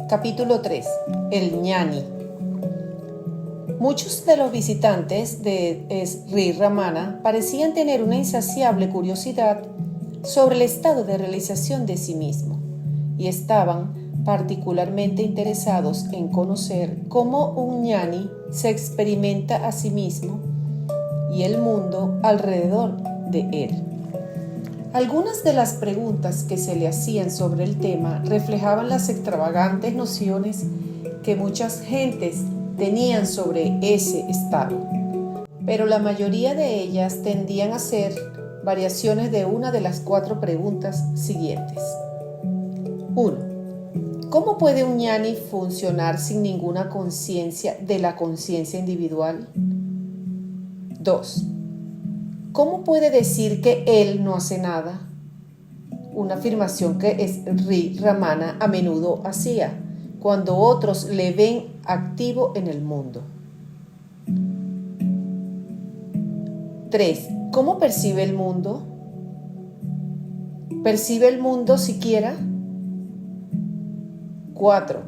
Capítulo 3. El ñani. Muchos de los visitantes de Sri Ramana parecían tener una insaciable curiosidad sobre el estado de realización de sí mismo y estaban particularmente interesados en conocer cómo un ñani se experimenta a sí mismo y el mundo alrededor de él. Algunas de las preguntas que se le hacían sobre el tema reflejaban las extravagantes nociones que muchas gentes tenían sobre ese estado, pero la mayoría de ellas tendían a ser variaciones de una de las 4 preguntas siguientes. 1. ¿Cómo puede un ñani funcionar sin ninguna conciencia de la conciencia individual? 2. ¿Cómo puede decir que él no hace nada? Una afirmación que Sri Ramana a menudo hacía cuando otros le ven activo en el mundo. 3. ¿Cómo percibe el mundo? ¿Percibe el mundo siquiera? 4.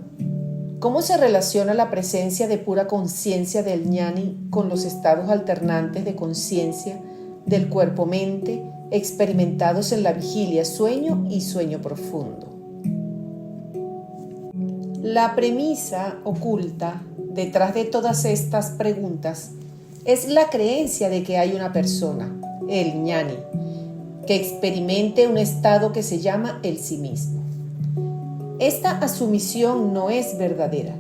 ¿Cómo se relaciona la presencia de pura conciencia del ñani con los estados alternantes de conciencia del cuerpo-mente experimentados en la vigilia, sueño y sueño profundo? La premisa oculta detrás de todas estas preguntas es la creencia de que hay una persona, el ñani, que experimente un estado que se llama el sí mismo. Esta asumición no es verdadera,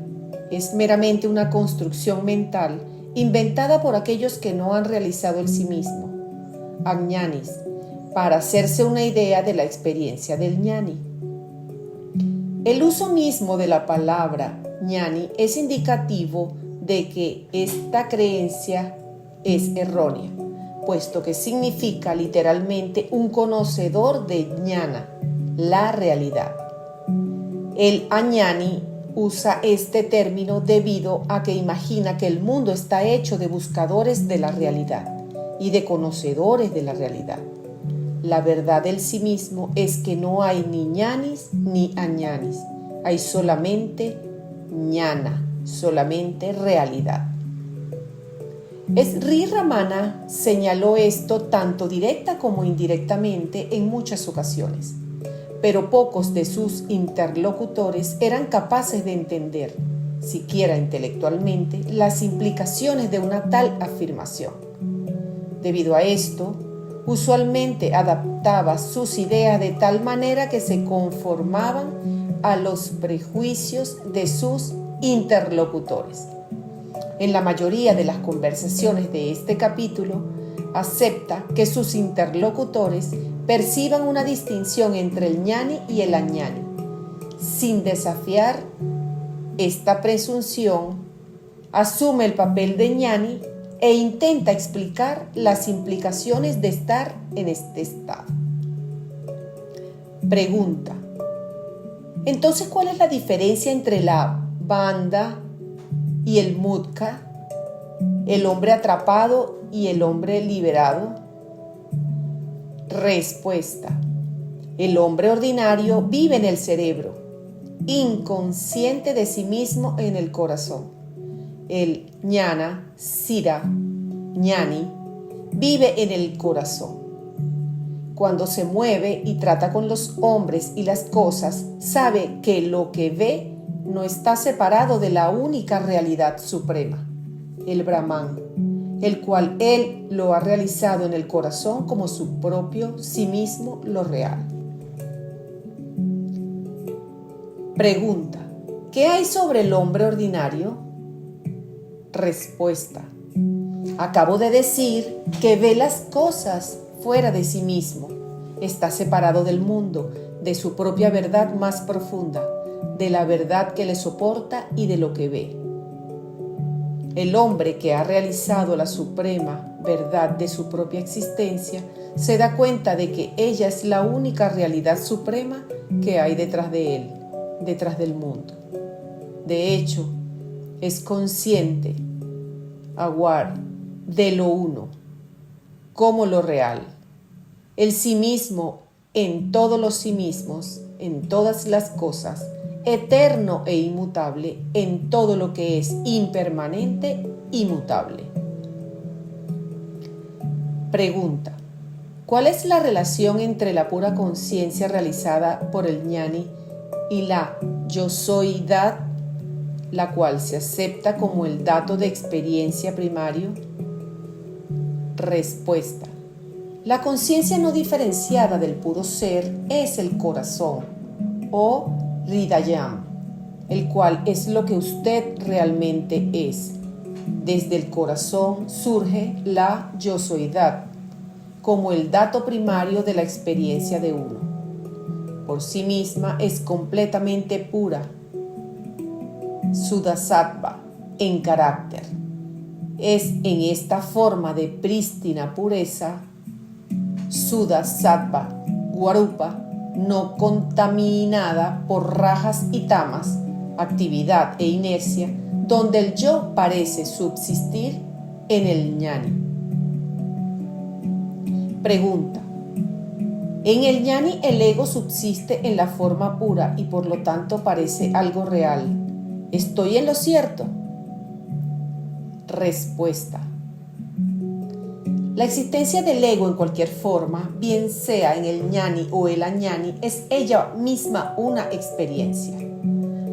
es meramente una construcción mental inventada por aquellos que no han realizado el sí mismo, añanis, para hacerse una idea de la experiencia del ñani. El uso mismo de la palabra ñani es indicativo de que esta creencia es errónea, puesto que significa literalmente un conocedor de ñana, la realidad. El añani usa este término debido a que imagina que el mundo está hecho de buscadores de la realidad y de conocedores de la realidad. La verdad del sí mismo es que no hay ni ñanis ni añanis, hay solamente ñana, solamente realidad. Sri Ramana señaló esto tanto directa como indirectamente en muchas ocasiones, pero pocos de sus interlocutores eran capaces de entender, siquiera intelectualmente, las implicaciones de una tal afirmación. Debido a esto, usualmente adaptaba sus ideas de tal manera que se conformaban a los prejuicios de sus interlocutores. En la mayoría de las conversaciones de este capítulo, acepta que sus interlocutores perciban una distinción entre el ñani y el añani. Sin desafiar esta presunción, asume el papel de ñani e intenta explicar las implicaciones de estar en este estado. Pregunta: entonces, ¿cuál es la diferencia entre la bandha y el mukta, el hombre atrapado y el hombre liberado? Respuesta: el hombre ordinario vive en el cerebro, inconsciente de sí mismo en el corazón. El ñana, sira, ñani, vive en el corazón. Cuando se mueve y trata con los hombres y las cosas, sabe que lo que ve no está separado de la única realidad suprema, el Brahman, el cual él lo ha realizado en el corazón como su propio sí mismo, lo real. Pregunta: ¿qué hay sobre el hombre ordinario? Respuesta: acabo de decir que ve las cosas fuera de sí mismo, está separado del mundo, de su propia verdad más profunda, de la verdad que le soporta y de lo que ve. El hombre que ha realizado la suprema verdad de su propia existencia se da cuenta de que ella es la única realidad suprema que hay detrás de él, detrás del mundo. De hecho, es consciente, aware, de lo uno, como lo real. El sí mismo en todos los sí mismos en todas las cosas, eterno e inmutable en todo lo que es impermanente y mutable. Pregunta: ¿cuál es la relación entre la pura conciencia realizada por el Jnani y la yo soy-dad, la cual se acepta como el dato de experiencia primario? Respuesta: la conciencia no diferenciada del puro ser es el corazón, o Hridayam, el cual es lo que usted realmente es. Desde el corazón surge la yo soy-dad, como el dato primario de la experiencia de uno. Por sí misma es completamente pura, Sudasattva en carácter. Es en esta forma de prístina pureza, Sudasattva Swarupa, no contaminada por rajas y tamas, actividad e inercia, donde el yo parece subsistir en el Jnani. Pregunta: en el Jnani el ego subsiste en la forma pura y por lo tanto parece algo real. ¿Estoy en lo cierto? Respuesta: la existencia del ego en cualquier forma, bien sea en el Jnani o el Añani, es ella misma una experiencia.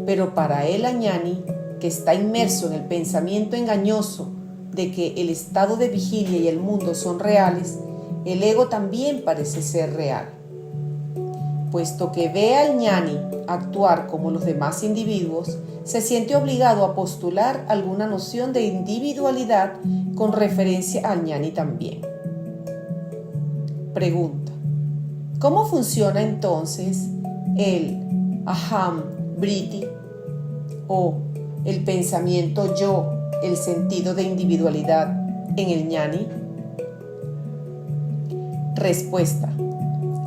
Pero para el Añani, que está inmerso en el pensamiento engañoso de que el estado de vigilia y el mundo son reales, el ego también parece ser real. Puesto que ve al Jnani actuar como los demás individuos, se siente obligado a postular alguna noción de individualidad con referencia al Jnani también. Pregunta: ¿cómo funciona entonces el Aham Vritti, o el pensamiento yo, el sentido de individualidad, en el Jnani? Respuesta: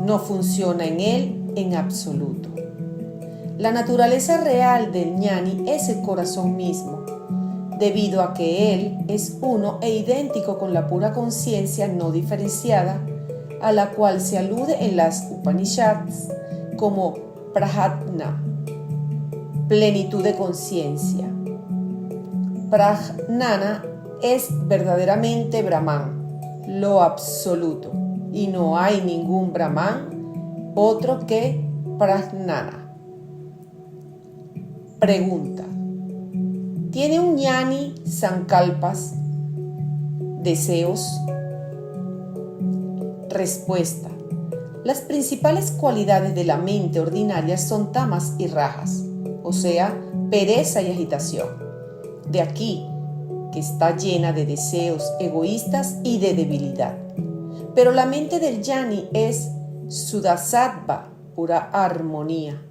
no funciona en él en absoluto. La naturaleza real del Jnani es el corazón mismo, debido a que él es uno e idéntico con la pura conciencia no diferenciada, a la cual se alude en las Upanishads como Prajna, plenitud de conciencia. Prajnana es verdaderamente Brahman, lo absoluto, y no hay ningún Brahman otro que Prajnana. Pregunta: ¿tiene un Jnani sankalpas, deseos? Respuesta: las principales cualidades de la mente ordinaria son tamas y rajas, o sea, pereza y agitación. De aquí que está llena de deseos egoístas y de debilidad. Pero la mente del Jnani es Sudasattva, pura armonía,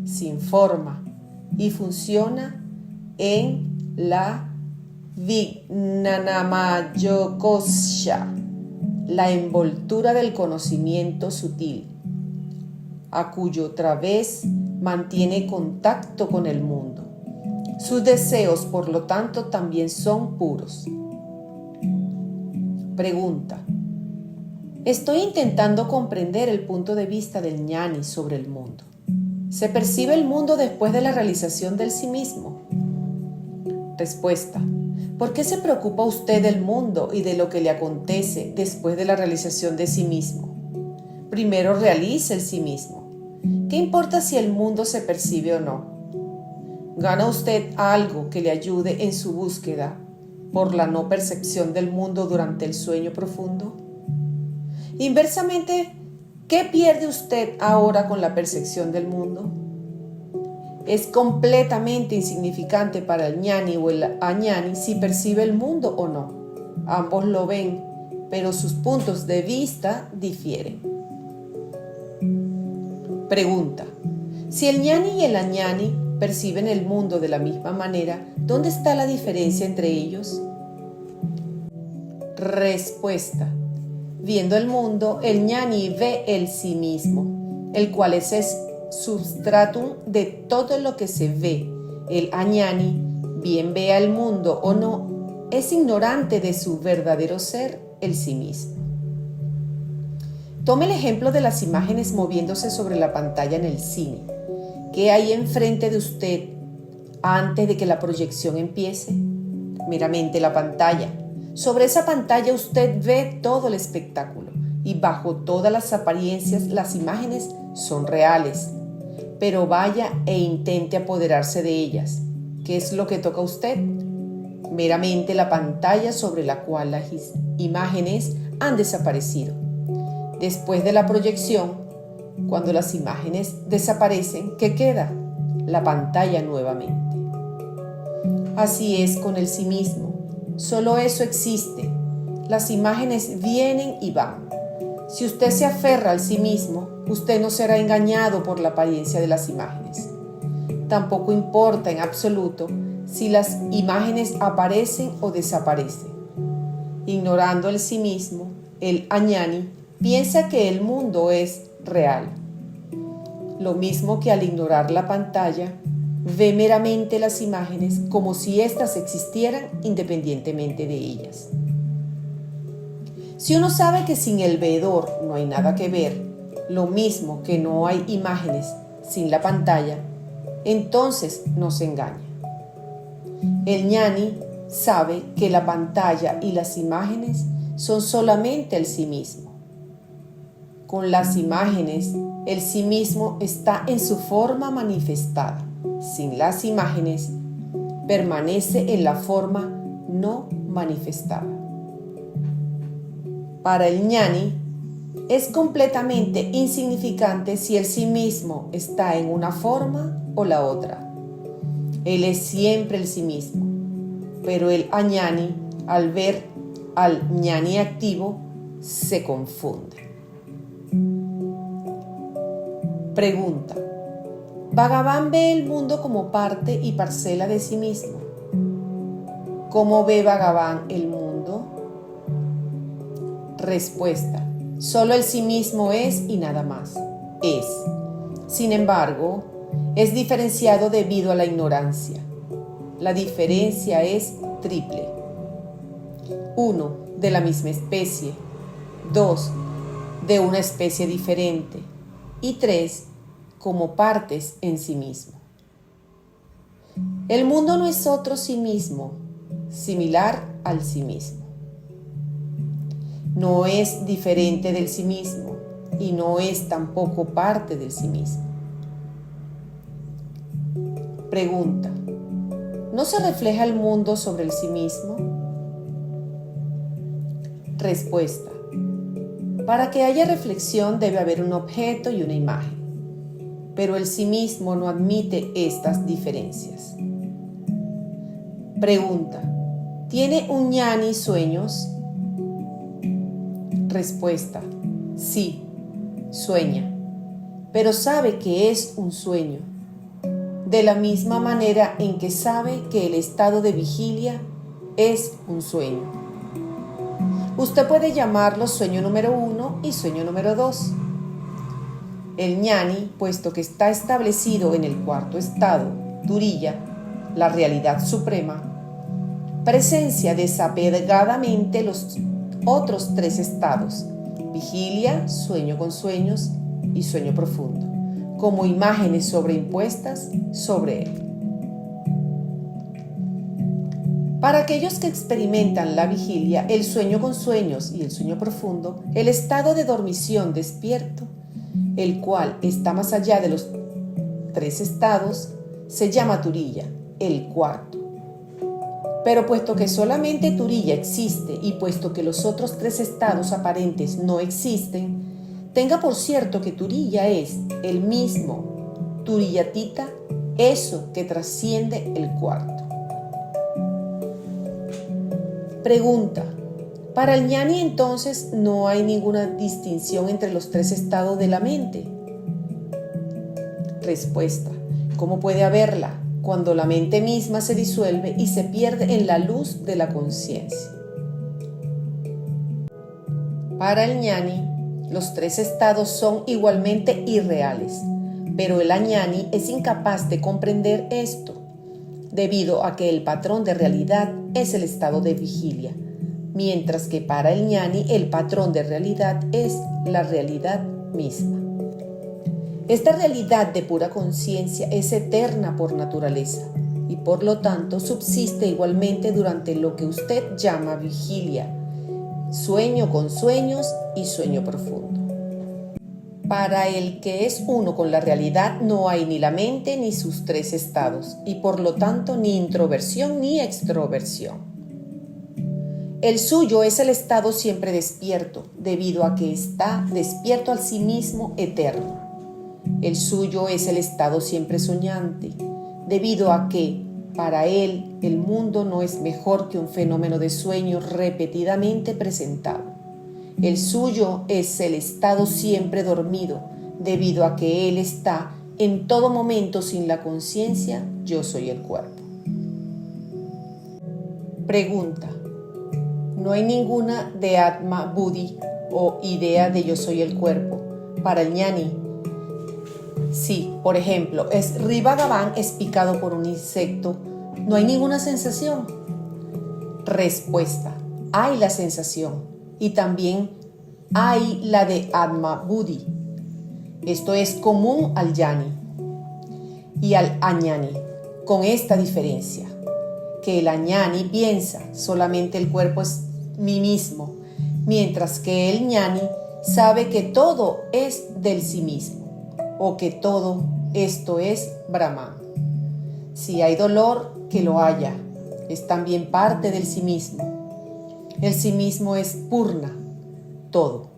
sin forma, y funciona en la Vijnanamayokosha, la envoltura del conocimiento sutil, a cuyo través mantiene contacto con el mundo. Sus deseos, por lo tanto, también son puros. Pregunta: estoy intentando comprender el punto de vista del Jnani sobre el mundo. ¿Se percibe el mundo después de la realización del sí mismo? Respuesta: ¿por qué se preocupa usted del mundo y de lo que le acontece después de la realización de sí mismo? Primero realice el sí mismo. ¿Qué importa si el mundo se percibe o no? ¿Gana usted algo que le ayude en su búsqueda por la no percepción del mundo durante el sueño profundo? Inversamente, ¿qué pierde usted ahora con la percepción del mundo? Es completamente insignificante para el Jnani o el Añani si percibe el mundo o no. Ambos lo ven, pero sus puntos de vista difieren. Pregunta: si el Jnani y el Añani perciben el mundo de la misma manera, ¿dónde está la diferencia entre ellos? Respuesta: viendo el mundo, el Jnani ve el sí mismo, el cual es el substratum de todo lo que se ve. El Añani, bien vea el mundo o no, es ignorante de su verdadero ser, el sí mismo. Tome el ejemplo de las imágenes moviéndose sobre la pantalla en el cine. ¿Qué hay enfrente de usted antes de que la proyección empiece? Meramente la pantalla. Sobre esa pantalla usted ve todo el espectáculo y bajo todas las apariencias las imágenes son reales. Pero vaya e intente apoderarse de ellas. ¿Qué es lo que toca a usted? Meramente la pantalla sobre la cual las imágenes han desaparecido. Después de la proyección, cuando las imágenes desaparecen, ¿qué queda? La pantalla nuevamente. Así es con el sí mismo. Solo eso existe. Las imágenes vienen y van. Si usted se aferra al sí mismo, usted no será engañado por la apariencia de las imágenes. Tampoco importa en absoluto si las imágenes aparecen o desaparecen. Ignorando el sí mismo, el añani piensa que el mundo es real. Lo mismo que al ignorar la pantalla, ve meramente las imágenes como si éstas existieran independientemente de ellas. Si uno sabe que sin el veedor no hay nada que ver, lo mismo que no hay imágenes sin la pantalla, entonces no se engaña. El ñani sabe que la pantalla y las imágenes son solamente el sí mismo. Con las imágenes, el sí mismo está en su forma manifestada. Sin las imágenes, permanece en la forma no manifestada. Para el ñani, es completamente insignificante si el sí mismo está en una forma o la otra. Él es siempre el sí mismo, pero el añani, al ver al ñani activo, se confunde. Pregunta: ¿Bhagavan ve el mundo como parte y parcela de sí mismo? ¿Cómo ve Bhagavan el mundo? Respuesta: solo el sí mismo es y nada más. Es. Sin embargo, es diferenciado debido a la ignorancia. La diferencia es triple. 1. De la misma especie. 2. De una especie diferente. Y 3. Como partes en sí mismo. El mundo no es otro sí mismo, similar al sí mismo. No es diferente del sí mismo y no es tampoco parte del sí mismo. Pregunta: ¿no se refleja el mundo sobre el sí mismo? Respuesta: para que haya reflexión debe haber un objeto y una imagen, pero el sí mismo no admite estas diferencias. Pregunta: ¿tiene un ñani sueños? Respuesta: sí, sueña, pero sabe que es un sueño, de la misma manera en que sabe que el estado de vigilia es un sueño. Usted puede llamarlo sueño número 1 y sueño número 2. El ñani, puesto que está establecido en el cuarto estado, Turiya, la realidad suprema, presencia desapegadamente los otros 3 estados: vigilia, sueño con sueños y sueño profundo, como imágenes sobreimpuestas sobre él. Para aquellos que experimentan la vigilia, el sueño con sueños y el sueño profundo, el estado de dormición despierto, el cual está más allá de los 3 estados, se llama Turiya, el cuarto. Pero puesto que solamente Turiya existe y puesto que los otros 3 estados aparentes no existen, tenga por cierto que Turiya es el mismo Turiyatita, eso que trasciende el cuarto. Pregunta: para el ñani entonces no hay ninguna distinción entre los 3 estados de la mente. Respuesta: ¿cómo puede haberla cuando la mente misma se disuelve y se pierde en la luz de la conciencia? Para el ñani, los 3 estados son igualmente irreales, pero el añani es incapaz de comprender esto, debido a que el patrón de realidad es el estado de vigilia, mientras que para el ñani el patrón de realidad es la realidad misma. Esta realidad de pura conciencia es eterna por naturaleza y por lo tanto subsiste igualmente durante lo que usted llama vigilia, sueño con sueños y sueño profundo. Para el que es uno con la realidad no hay ni la mente ni sus tres estados y por lo tanto ni introversión ni extroversión. El suyo es el estado siempre despierto, debido a que está despierto al sí mismo eterno. El suyo es el estado siempre soñante, debido a que, para él, el mundo no es mejor que un fenómeno de sueño repetidamente presentado. El suyo es el estado siempre dormido, debido a que él está en todo momento sin la conciencia, yo soy el cuerpo. Pregunta. No hay ninguna de Atma Buddhi o idea de yo soy el cuerpo para el ñani. Sí, por ejemplo, Sri Bhagavan es picado por un insecto. ¿No hay ninguna sensación? Respuesta. Hay la sensación y también hay la de Atma Buddhi. Esto es común al ñani y al añani, con esta diferencia, que el añani piensa solamente el cuerpo es mí mismo, mientras que el ñani sabe que todo es del sí mismo, o que todo esto es Brahman. Si hay dolor, que lo haya, es también parte del sí mismo. El sí mismo es Purna, todo.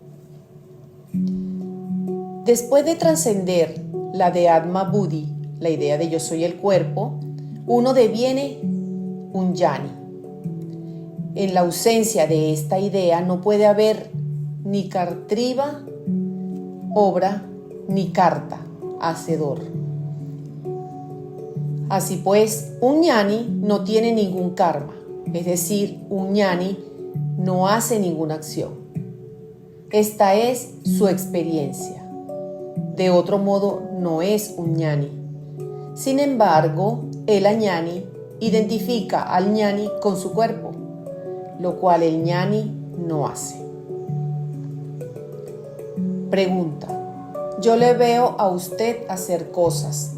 Después de trascender la de Atma Buddhi, la idea de yo soy el cuerpo, uno deviene un ñani. En la ausencia de esta idea no puede haber ni kartriva, obra, ni karta, hacedor. Así pues, un ñani no tiene ningún karma, es decir, un ñani no hace ninguna acción. Esta es su experiencia. De otro modo, no es un ñani. Sin embargo, el añani identifica al ñani con su cuerpo, lo cual el ñani no hace. Pregunta. Yo le veo a usted hacer cosas.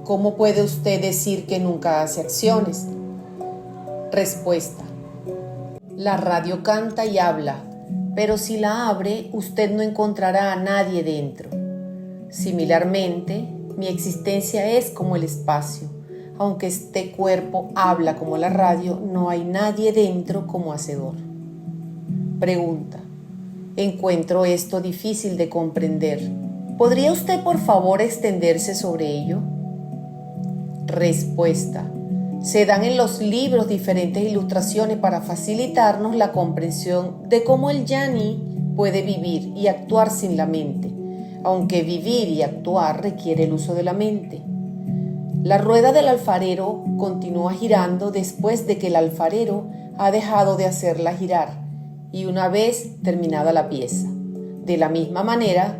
¿Cómo puede usted decir que nunca hace acciones? Respuesta. La radio canta y habla, pero si la abre, usted no encontrará a nadie dentro. Similarmente, mi existencia es como el espacio. Aunque este cuerpo habla como la radio, no hay nadie dentro como hacedor. Pregunta. Encuentro esto difícil de comprender. ¿Podría usted por favor extenderse sobre ello? Respuesta. Se dan en los libros diferentes ilustraciones para facilitarnos la comprensión de cómo el ñani puede vivir y actuar sin la mente, aunque vivir y actuar requiere el uso de la mente. La rueda del alfarero continúa girando después de que el alfarero ha dejado de hacerla girar y una vez terminada la pieza. De la misma manera,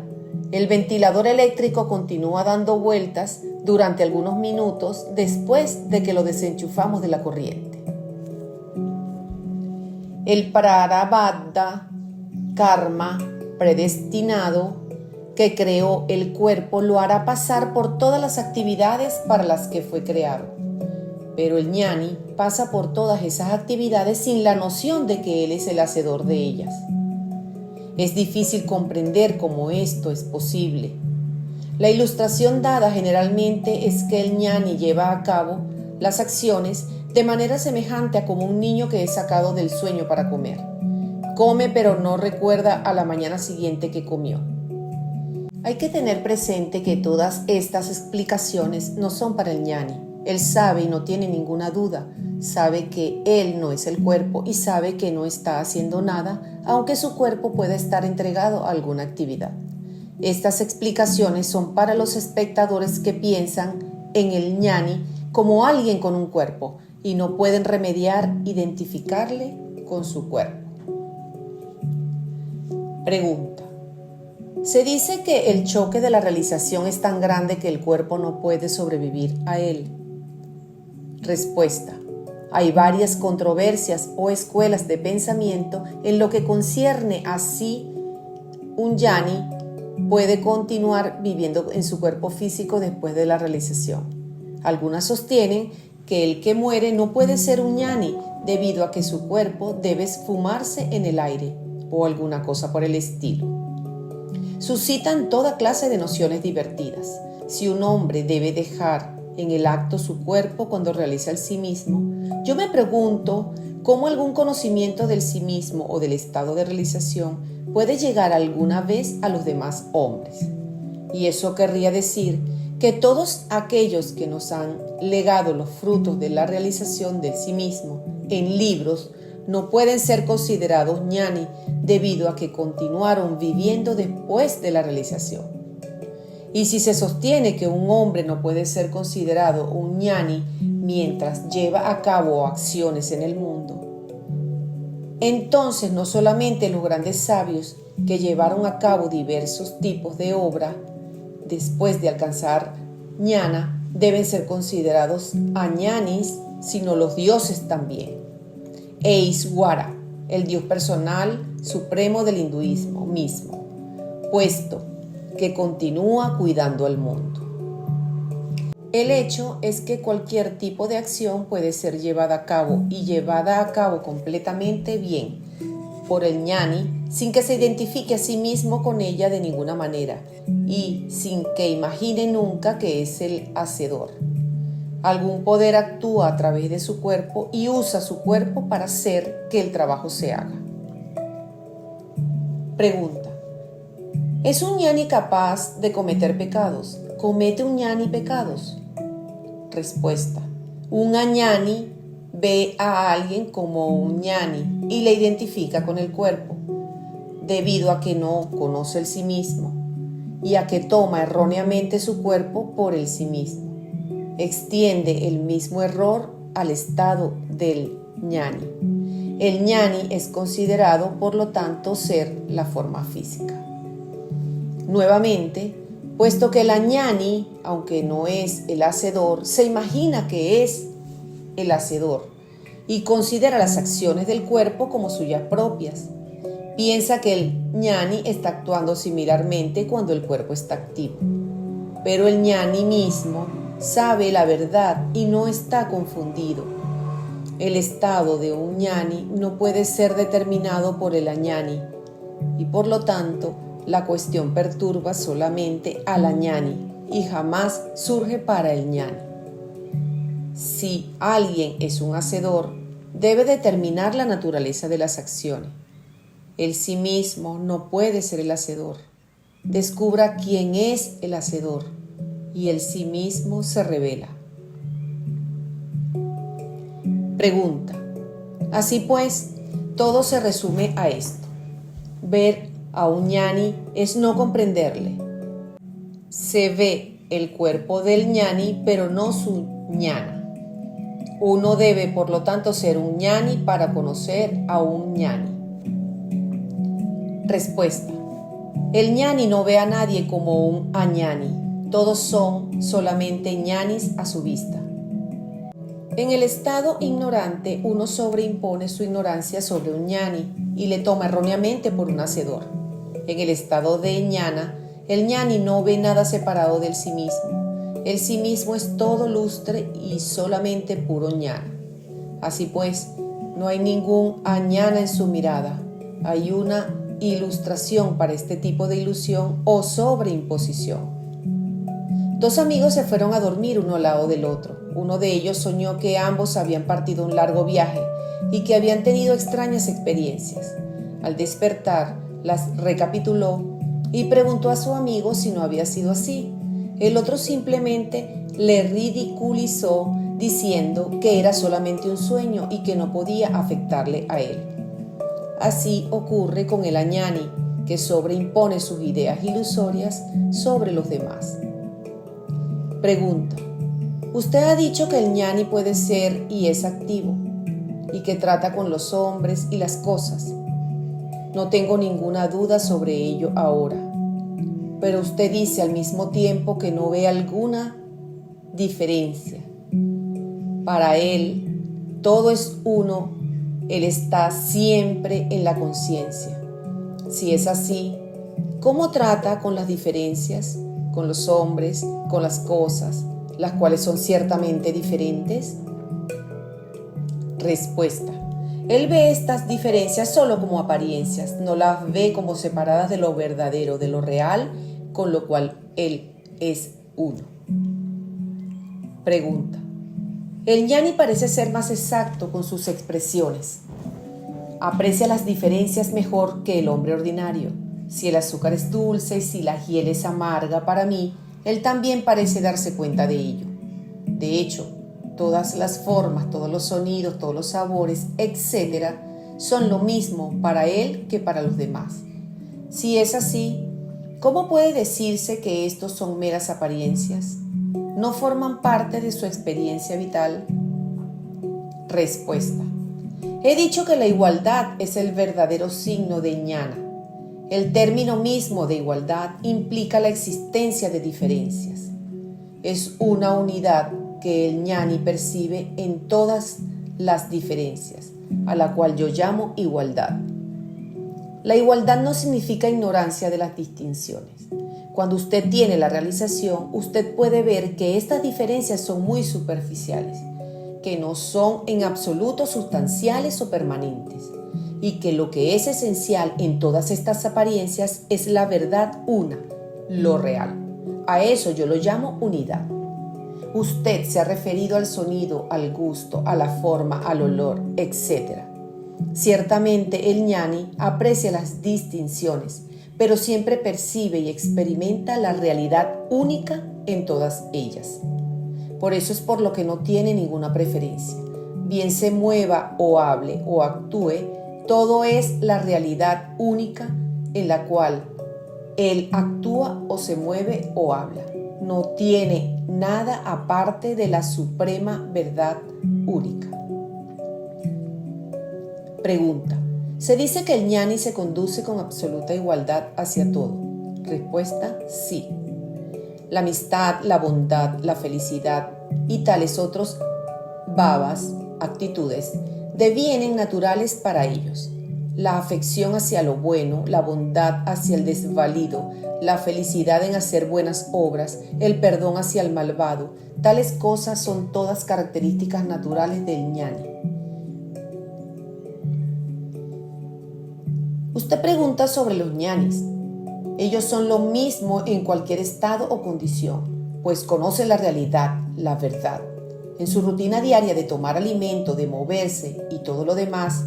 el ventilador eléctrico continúa dando vueltas durante algunos minutos después de que lo desenchufamos de la corriente. El prarabdha, karma predestinado que creó el cuerpo lo hará pasar por todas las actividades para las que fue creado. Pero el ñani pasa por todas esas actividades sin la noción de que él es el hacedor de ellas. Es difícil comprender cómo esto es posible. La ilustración dada generalmente es que el ñani lleva a cabo las acciones de manera semejante a como un niño que es sacado del sueño para comer. Come pero no recuerda a la mañana siguiente que comió. Hay que tener presente que todas estas explicaciones no son para el ñani. Él sabe y no tiene ninguna duda, sabe que él no es el cuerpo y sabe que no está haciendo nada, aunque su cuerpo pueda estar entregado a alguna actividad. Estas explicaciones son para los espectadores que piensan en el ñani como alguien con un cuerpo y no pueden remediar identificarle con su cuerpo. Pregunta. Se dice que el choque de la realización es tan grande que el cuerpo no puede sobrevivir a él. Respuesta. Hay varias controversias o escuelas de pensamiento en lo que concierne a si un ñani puede continuar viviendo en su cuerpo físico después de la realización. Algunas sostienen que el que muere no puede ser un ñani debido a que su cuerpo debe esfumarse en el aire o alguna cosa por el estilo. Suscitan toda clase de nociones divertidas. Si un hombre debe dejar en el acto su cuerpo cuando realiza el sí mismo, yo me pregunto cómo algún conocimiento del sí mismo o del estado de realización puede llegar alguna vez a los demás hombres. Y eso querría decir que todos aquellos que nos han legado los frutos de la realización del sí mismo en libros no pueden ser considerados ñani debido a que continuaron viviendo después de la realización. Y si se sostiene que un hombre no puede ser considerado un ñani mientras lleva a cabo acciones en el mundo, entonces no solamente los grandes sabios que llevaron a cabo diversos tipos de obra después de alcanzar ñana deben ser considerados añanis, sino los dioses también. E Ishvara, el dios personal supremo del hinduismo mismo, puesto que continúa cuidando al mundo. El hecho es que cualquier tipo de acción puede ser llevada a cabo y llevada a cabo completamente bien por el ñani sin que se identifique a sí mismo con ella de ninguna manera y sin que imagine nunca que es el hacedor. Algún poder actúa a través de su cuerpo y usa su cuerpo para hacer que el trabajo se haga. Pregunta: ¿es un ñani capaz de cometer pecados? ¿Comete un ñani pecados? Respuesta: un añani ve a alguien como un ñani y le identifica con el cuerpo, debido a que no conoce el sí mismo y a que toma erróneamente su cuerpo por el sí mismo. Extiende el mismo error al estado del ñani. El ñani es considerado, por lo tanto, ser la forma física. Nuevamente, puesto que el añani, aunque no es el hacedor, se imagina que es el hacedor y considera las acciones del cuerpo como suyas propias. Piensa que el ñani está actuando similarmente cuando el cuerpo está activo. Pero el ñani mismo sabe la verdad y no está confundido. El estado de un ñani no puede ser determinado por el añani y por lo tanto la cuestión perturba solamente al añani y jamás surge para el ñani. Si alguien es un hacedor, debe determinar la naturaleza de las acciones. El sí mismo no puede ser el hacedor. Descubra quién es el hacedor y el sí mismo se revela. Pregunta: así pues, todo se resume a esto. Ver a un ñani es no comprenderle. Se ve el cuerpo del ñani, pero no su ñana. Uno debe, por lo tanto, ser un ñani para conocer a un ñani. Respuesta: el ñani no ve a nadie como un añani. Todos son solamente ñanis a su vista. En el estado ignorante, uno sobreimpone su ignorancia sobre un ñani y le toma erróneamente por un hacedor. En el estado de ñana, el ñani no ve nada separado del sí mismo. El sí mismo es todo lustre y solamente puro ñana. Así pues, no hay ningún añana en su mirada. Hay una ilustración para este tipo de ilusión o sobreimposición. Dos amigos se fueron a dormir uno al lado del otro. Uno de ellos soñó que ambos habían partido un largo viaje y que habían tenido extrañas experiencias. Al despertar, las recapituló y preguntó a su amigo si no había sido así. El otro simplemente le ridiculizó diciendo que era solamente un sueño y que no podía afectarle a él. Así ocurre con el añani, que sobreimpone sus ideas ilusorias sobre los demás. Pregunta: usted ha dicho que el ñani puede ser y es activo, y que trata con los hombres y las cosas. No tengo ninguna duda sobre ello ahora, pero usted dice al mismo tiempo que no ve alguna diferencia. Para él, todo es uno, Él está siempre en la conciencia. Si es así, ¿cómo trata con las diferencias, con los hombres, con las cosas, las cuales son ciertamente diferentes? Respuesta. Él ve estas diferencias solo como apariencias, no las ve como separadas de lo verdadero, de lo real, con lo cual Él es uno. Pregunta. El ñani parece ser más exacto con sus expresiones. Aprecia las diferencias mejor que el hombre ordinario. Si el azúcar es dulce y si la hiel es amarga para mí, él también parece darse cuenta de ello. De hecho, todas las formas, todos los sonidos, todos los sabores, etc., son lo mismo para él que para los demás. Si es así, ¿cómo puede decirse que estos son meras apariencias? ¿No forman parte de su experiencia vital? Respuesta. He dicho que la igualdad es el verdadero signo de ñana. El término mismo de igualdad implica la existencia de diferencias. Es una unidad que el ñani percibe en todas las diferencias, a la cual yo llamo igualdad. La igualdad no significa ignorancia de las distinciones. Cuando usted tiene la realización, usted puede ver que estas diferencias son muy superficiales, que no son en absoluto sustanciales o permanentes, y que lo que es esencial en todas estas apariencias es la verdad una, lo real. A eso yo lo llamo unidad. Usted se ha referido al sonido, al gusto, a la forma, al olor, etc. Ciertamente el ñani aprecia las distinciones, pero siempre percibe y experimenta la realidad única en todas ellas. Por eso es por lo que no tiene ninguna preferencia. Bien se mueva o hable o actúe, todo es la realidad única en la cual él actúa o se mueve o habla. No tiene nada aparte de la suprema verdad única. Pregunta. Se dice que el ñani se conduce con absoluta igualdad hacia todo. Respuesta, sí. La amistad, la bondad, la felicidad y tales otros bhavas, actitudes, devienen naturales para ellos. La afección hacia lo bueno, la bondad hacia el desvalido, la felicidad en hacer buenas obras, el perdón hacia el malvado, tales cosas son todas características naturales del ñani. Usted pregunta sobre los ñanis. Ellos son lo mismo en cualquier estado o condición, pues conocen la realidad, la verdad. En su rutina diaria de tomar alimento, de moverse y todo lo demás,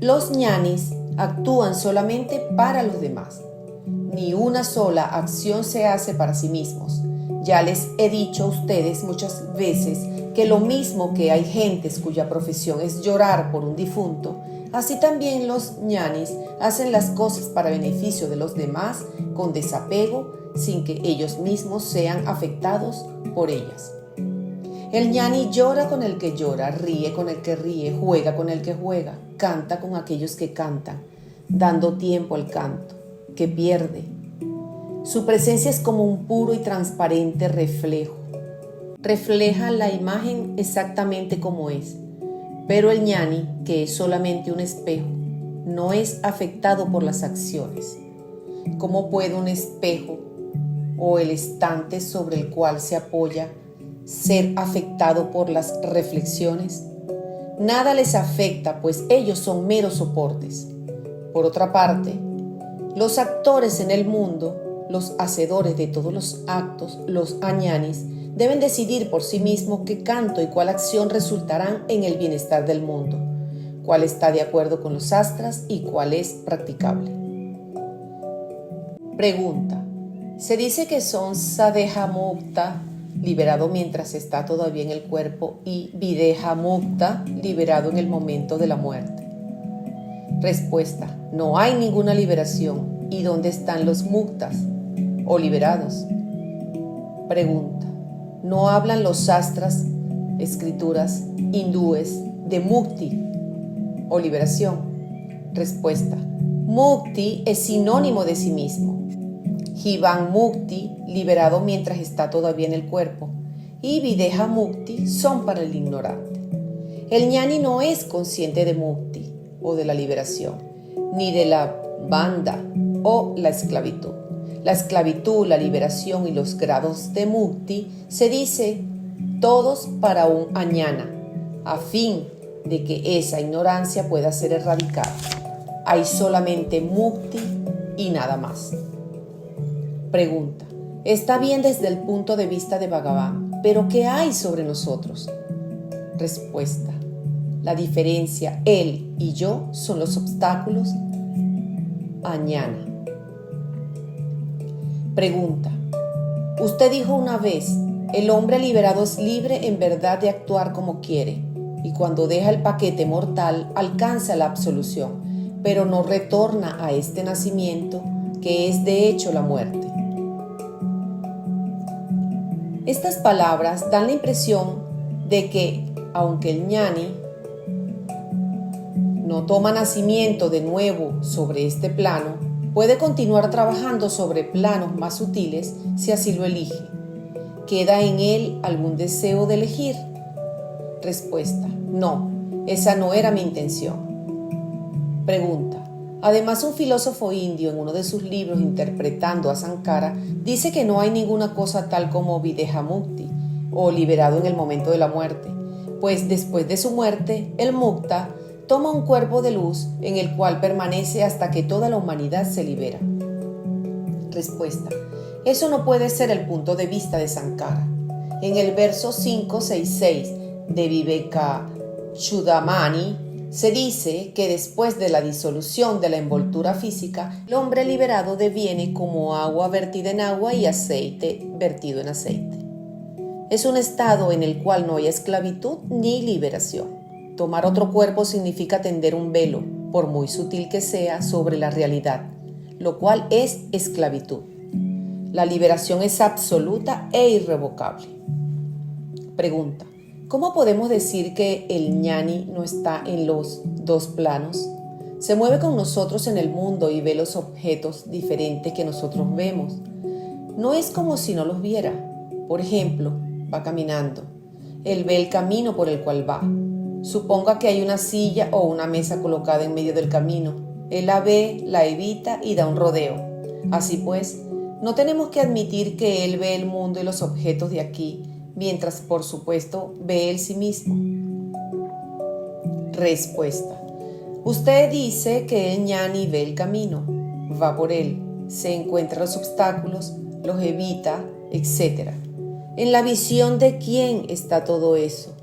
los ñanis actúan solamente para los demás. Ni una sola acción se hace para sí mismos. Ya les he dicho a ustedes muchas veces que lo mismo que hay gentes cuya profesión es llorar por un difunto, así también los ñanis hacen las cosas para beneficio de los demás con desapego, sin que ellos mismos sean afectados por ellas. El ñani llora con el que llora, ríe con el que ríe, juega con el que juega, canta con aquellos que cantan, dando tiempo al canto, que pierde. Su presencia es como un puro y transparente reflejo. Refleja la imagen exactamente como es. Pero el ñani, que es solamente un espejo, no es afectado por las acciones. ¿Cómo puede un espejo o el estante sobre el cual se apoya ser afectado por las reflexiones? Nada les afecta, pues ellos son meros soportes. Por otra parte, los actores en el mundo, los hacedores de todos los actos, los ñanis, deben decidir por sí mismos qué canto y cuál acción resultarán en el bienestar del mundo, cuál está de acuerdo con los astras y cuál es practicable. Pregunta. Se dice que son Sadeha Mukta, liberado mientras está todavía en el cuerpo, y Videha Mukta, liberado en el momento de la muerte. Respuesta. No hay ninguna liberación. ¿Y dónde están los muktas o liberados? Pregunta. ¿No hablan los sastras, escrituras hindúes, de mukti o liberación? Respuesta. Mukti es sinónimo de sí mismo. Jivan Mukti, liberado mientras está todavía en el cuerpo, y Videha Mukti son para el ignorante. El ñani no es consciente de mukti o de la liberación, ni de la banda o la esclavitud. La esclavitud, la liberación y los grados de mukti se dice todos para un añana, a fin de que esa ignorancia pueda ser erradicada. Hay solamente mukti y nada más. Pregunta: está bien desde el punto de vista de Bhagavan, pero ¿qué hay sobre nosotros? Respuesta: la diferencia, él y yo, son los obstáculos añana. Pregunta: usted dijo una vez, el hombre liberado es libre en verdad de actuar como quiere, y cuando deja el paquete mortal alcanza la absolución, pero no retorna a este nacimiento, que es de hecho la muerte. Estas palabras dan la impresión de que, aunque el ñani no toma nacimiento de nuevo sobre este plano, puede continuar trabajando sobre planos más sutiles si así lo elige. ¿Queda en él algún deseo de elegir? Respuesta: no, esa no era mi intención. Pregunta: además, un filósofo indio en uno de sus libros interpretando a Sankara dice que no hay ninguna cosa tal como Videha Mukti o liberado en el momento de la muerte, pues después de su muerte el mukta toma un cuerpo de luz en el cual permanece hasta que toda la humanidad se libera. Respuesta: eso no puede ser el punto de vista de Sankara. En el verso 566 de Viveka Chudamani se dice que después de la disolución de la envoltura física, el hombre liberado deviene como agua vertida en agua y aceite vertido en aceite. Es un estado en el cual no hay esclavitud ni liberación. Tomar otro cuerpo significa tender un velo, por muy sutil que sea, sobre la realidad, lo cual es esclavitud. La liberación es absoluta e irrevocable. Pregunta: ¿cómo podemos decir que el ñani no está en los dos planos? Se mueve con nosotros en el mundo y ve los objetos diferentes que nosotros vemos. No es como si no los viera. Por ejemplo, va caminando. Él ve el camino por el cual va. Suponga que hay una silla o una mesa colocada en medio del camino. Él la ve, la evita y da un rodeo. Así pues, no tenemos que admitir que él ve el mundo y los objetos de aquí, mientras por supuesto ve él sí mismo. Respuesta: usted dice que el ñani ve el camino, va por él, se encuentra los obstáculos, los evita, etc. ¿En la visión de quién está todo eso?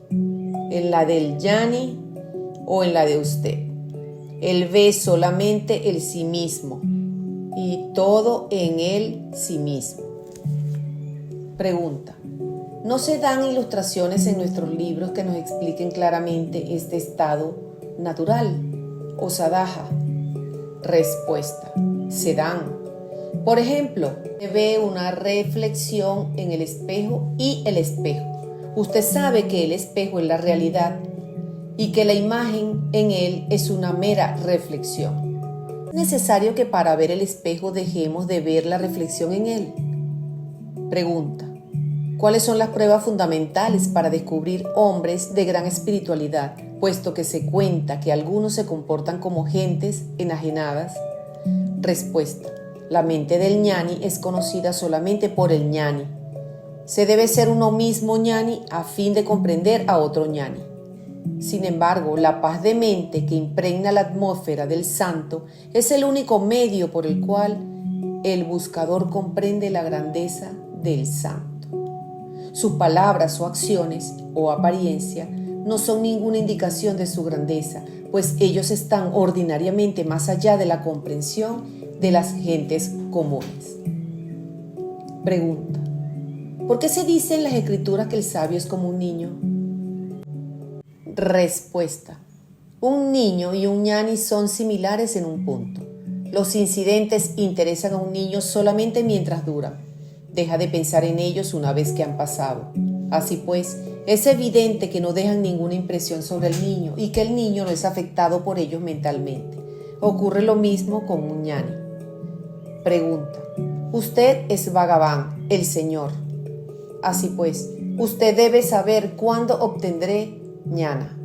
¿En la del ñani o en la de usted? Él ve solamente el sí mismo y todo en él sí mismo. Pregunta: ¿no se dan ilustraciones en nuestros libros que nos expliquen claramente este estado natural o sadaha? Respuesta: se dan. Por ejemplo, se ve una reflexión en el espejo y el espejo. Usted sabe que el espejo es la realidad y que la imagen en él es una mera reflexión. ¿Es necesario que para ver el espejo dejemos de ver la reflexión en él? Pregunta: ¿cuáles son las pruebas fundamentales para descubrir hombres de gran espiritualidad, puesto que se cuenta que algunos se comportan como gentes enajenadas? Respuesta: la mente del ñani es conocida solamente por el ñani. Se debe ser uno mismo ñani a fin de comprender a otro ñani. Sin embargo, la paz de mente que impregna la atmósfera del santo es el único medio por el cual el buscador comprende la grandeza del santo. Sus palabras o acciones o apariencia no son ninguna indicación de su grandeza, pues ellos están ordinariamente más allá de la comprensión de las gentes comunes. Pregunta: ¿por qué se dice en las escrituras que el sabio es como un niño? Respuesta: un niño y un ñani son similares en un punto. Los incidentes interesan a un niño solamente mientras duran. Deja de pensar en ellos una vez que han pasado. Así pues, es evidente que no dejan ninguna impresión sobre el niño y que el niño no es afectado por ellos mentalmente. Ocurre lo mismo con un ñani. Pregunta: usted es Bhagavan, el Señor. Así pues, usted debe saber cuándo obtendré ñana.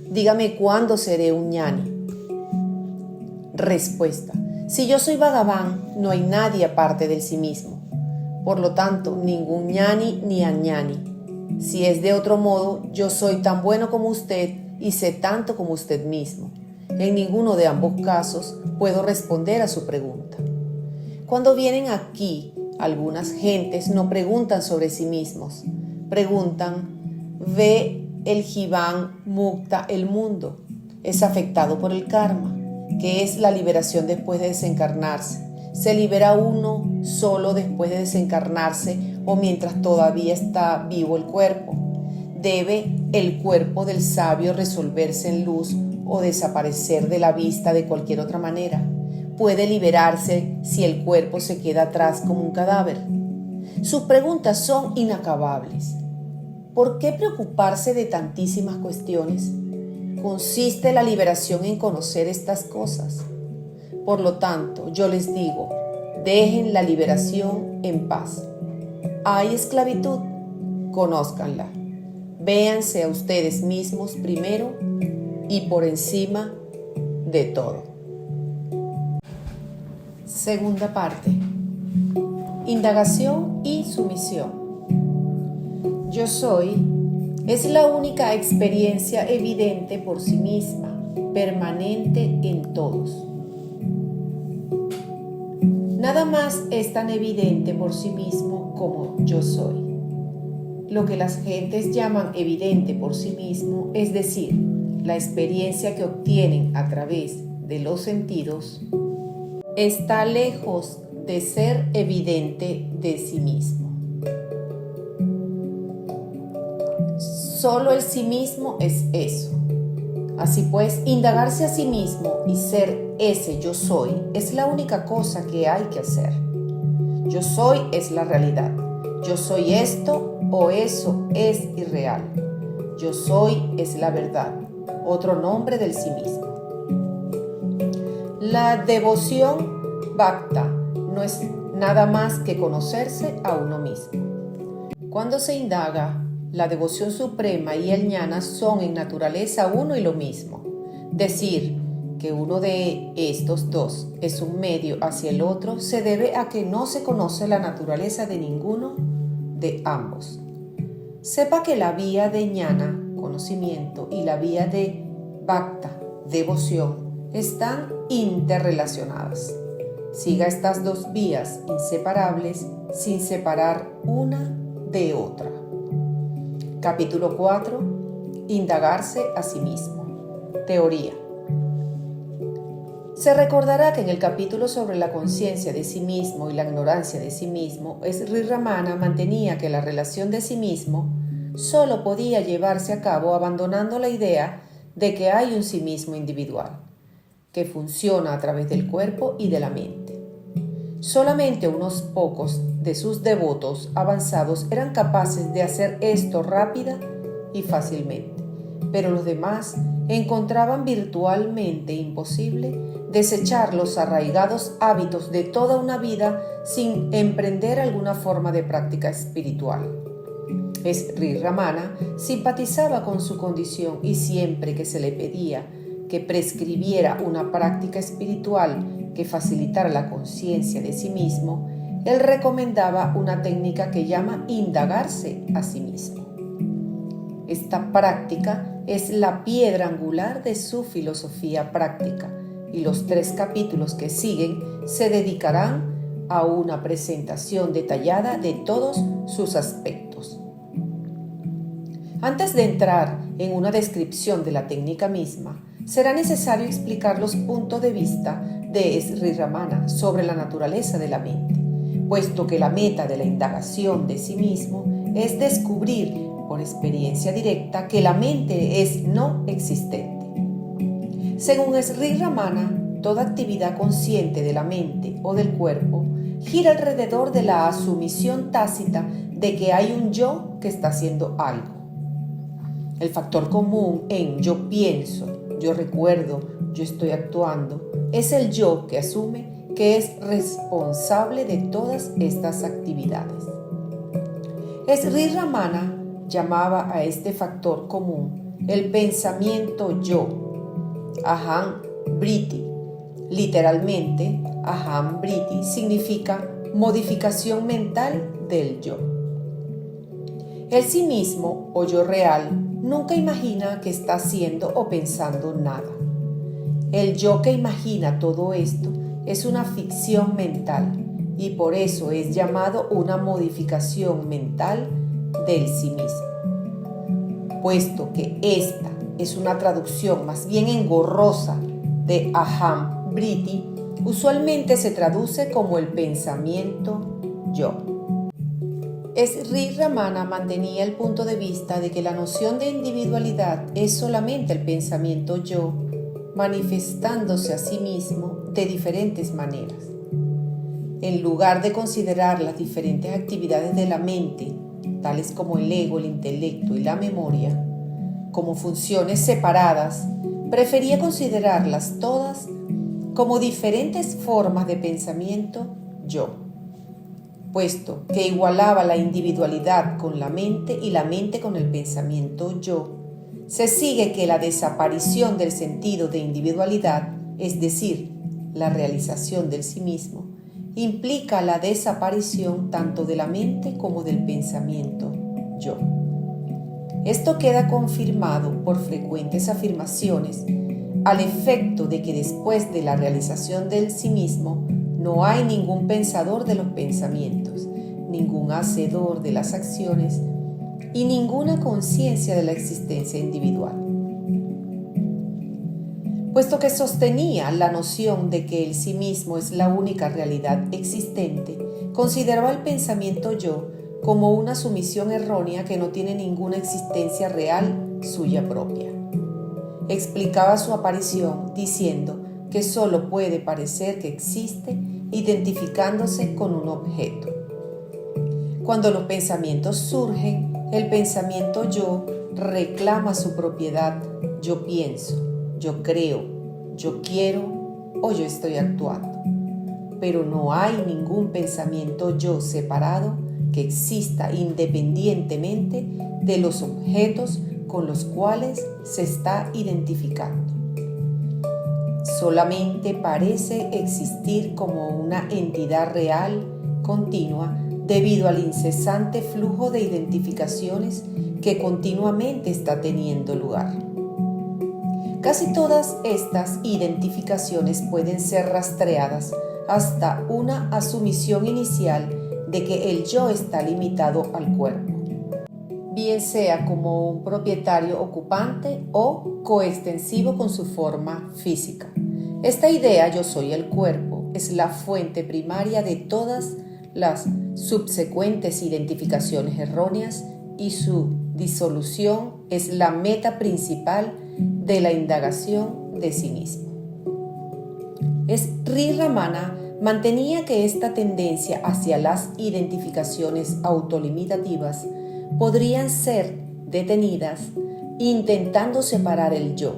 Dígame cuándo seré un ñani. Respuesta. Si yo soy Bhagavan, no hay nadie aparte del sí mismo. Por lo tanto, ningún ñani ni añani. Si es de otro modo, yo soy tan bueno como usted y sé tanto como usted mismo. En ninguno de ambos casos puedo responder a su pregunta. Cuando vienen aquí, algunas gentes no preguntan sobre sí mismos. Preguntan, ¿ve el Jivan Mukta el mundo? ¿Es afectado por el karma? ¿Qué es la liberación después de desencarnarse? ¿Se libera uno solo después de desencarnarse o mientras todavía está vivo el cuerpo? ¿Debe el cuerpo del sabio resolverse en luz o desaparecer de la vista de cualquier otra manera? ¿Puede liberarse si el cuerpo se queda atrás como un cadáver? Sus preguntas son inacabables. ¿Por qué preocuparse de tantísimas cuestiones? Consiste la liberación en conocer estas cosas. Por lo tanto, yo les digo, dejen la liberación en paz. ¿Hay esclavitud? Conózcanla. Véanse a ustedes mismos primero y por encima de todo. Segunda parte. Indagación y sumisión. Yo soy es la única experiencia evidente por sí misma, permanente en todos. Nada más es tan evidente por sí mismo como yo soy. Lo que las gentes llaman evidente por sí mismo, es decir, la experiencia que obtienen a través de los sentidos, está lejos de ser evidente de sí mismo. Solo el sí mismo es eso. Así pues, indagarse a sí mismo y ser ese yo soy es la única cosa que hay que hacer. Yo soy es la realidad. Yo soy esto o eso es irreal. Yo soy es la verdad, otro nombre del sí mismo. La devoción bhakta no es nada más que conocerse a uno mismo. Cuando se indaga, la devoción suprema y el jnana son en naturaleza uno y lo mismo. Decir que uno de estos dos es un medio hacia el otro se debe a que no se conoce la naturaleza de ninguno de ambos. Sepa que la vía de jnana, conocimiento, y la vía de bhakta, devoción, están interrelacionadas. Siga estas dos vías inseparables sin separar una de otra. Capítulo 4. Indagarse a sí mismo. Teoría. Se recordará que en el capítulo sobre la conciencia de sí mismo y la ignorancia de sí mismo, Sri Ramana mantenía que la relación de sí mismo solo podía llevarse a cabo abandonando la idea de que hay un sí mismo individual, que funciona a través del cuerpo y de la mente. Solamente unos pocos de sus devotos avanzados eran capaces de hacer esto rápida y fácilmente, pero los demás encontraban virtualmente imposible desechar los arraigados hábitos de toda una vida sin emprender alguna forma de práctica espiritual. Sri Ramana simpatizaba con su condición y siempre que se le pedía que prescribiera una práctica espiritual que facilitara la conciencia de sí mismo, él recomendaba una técnica que llama indagarse a sí mismo. Esta práctica es la piedra angular de su filosofía práctica y los 3 capítulos que siguen se dedicarán a una presentación detallada de todos sus aspectos. Antes de entrar en una descripción de la técnica misma, será necesario explicar los puntos de vista de Sri Ramana sobre la naturaleza de la mente, puesto que la meta de la indagación de sí mismo es descubrir por experiencia directa que la mente es no existente. Según Sri Ramana, toda actividad consciente de la mente o del cuerpo gira alrededor de la asumición tácita de que hay un yo que está haciendo algo. El factor común en yo pienso, yo recuerdo, yo estoy actuando, es el yo que asume que es responsable de todas estas actividades. Sri Ramana llamaba a este factor común el pensamiento yo, Aham Vritti. Literalmente, Aham Vritti significa modificación mental del yo. El sí mismo o yo real nunca imagina que está haciendo o pensando nada. El yo que imagina todo esto es una ficción mental y por eso es llamado una modificación mental del sí mismo. Puesto que esta es una traducción más bien engorrosa de Aham Vritti, usualmente se traduce como el pensamiento yo. Sri Ramana mantenía el punto de vista de que la noción de individualidad es solamente el pensamiento yo, manifestándose a sí mismo de diferentes maneras. En lugar de considerar las diferentes actividades de la mente, tales como el ego, el intelecto y la memoria, como funciones separadas, prefería considerarlas todas como diferentes formas de pensamiento yo, puesto que igualaba la individualidad con la mente y la mente con el pensamiento yo. Se sigue que la desaparición del sentido de individualidad, es decir, la realización del sí mismo, implica la desaparición tanto de la mente como del pensamiento yo. Esto queda confirmado por frecuentes afirmaciones al efecto de que después de la realización del sí mismo no hay ningún pensador de los pensamientos, ningún hacedor de las acciones y ninguna conciencia de la existencia individual. Puesto que sostenía la noción de que el sí mismo es la única realidad existente, consideraba el pensamiento yo como una sumisión errónea que no tiene ninguna existencia real suya propia. Explicaba su aparición diciendo que solo puede parecer que existe identificándose con un objeto. Cuando los pensamientos surgen, el pensamiento yo reclama su propiedad: yo pienso, yo creo, yo quiero o yo estoy actuando. Pero no hay ningún pensamiento yo separado que exista independientemente de los objetos con los cuales se está identificando. Solamente parece existir como una entidad real, continua, debido al incesante flujo de identificaciones que continuamente está teniendo lugar. Casi todas estas identificaciones pueden ser rastreadas hasta una asumición inicial de que el yo está limitado al cuerpo, bien sea como un propietario ocupante o coextensivo con su forma física. Esta idea, yo soy el cuerpo, es la fuente primaria de todas las subsecuentes identificaciones erróneas y su disolución es la meta principal de la indagación de sí mismo. Sri Ramana mantenía que esta tendencia hacia las identificaciones autolimitativas podrían ser detenidas intentando separar el yo,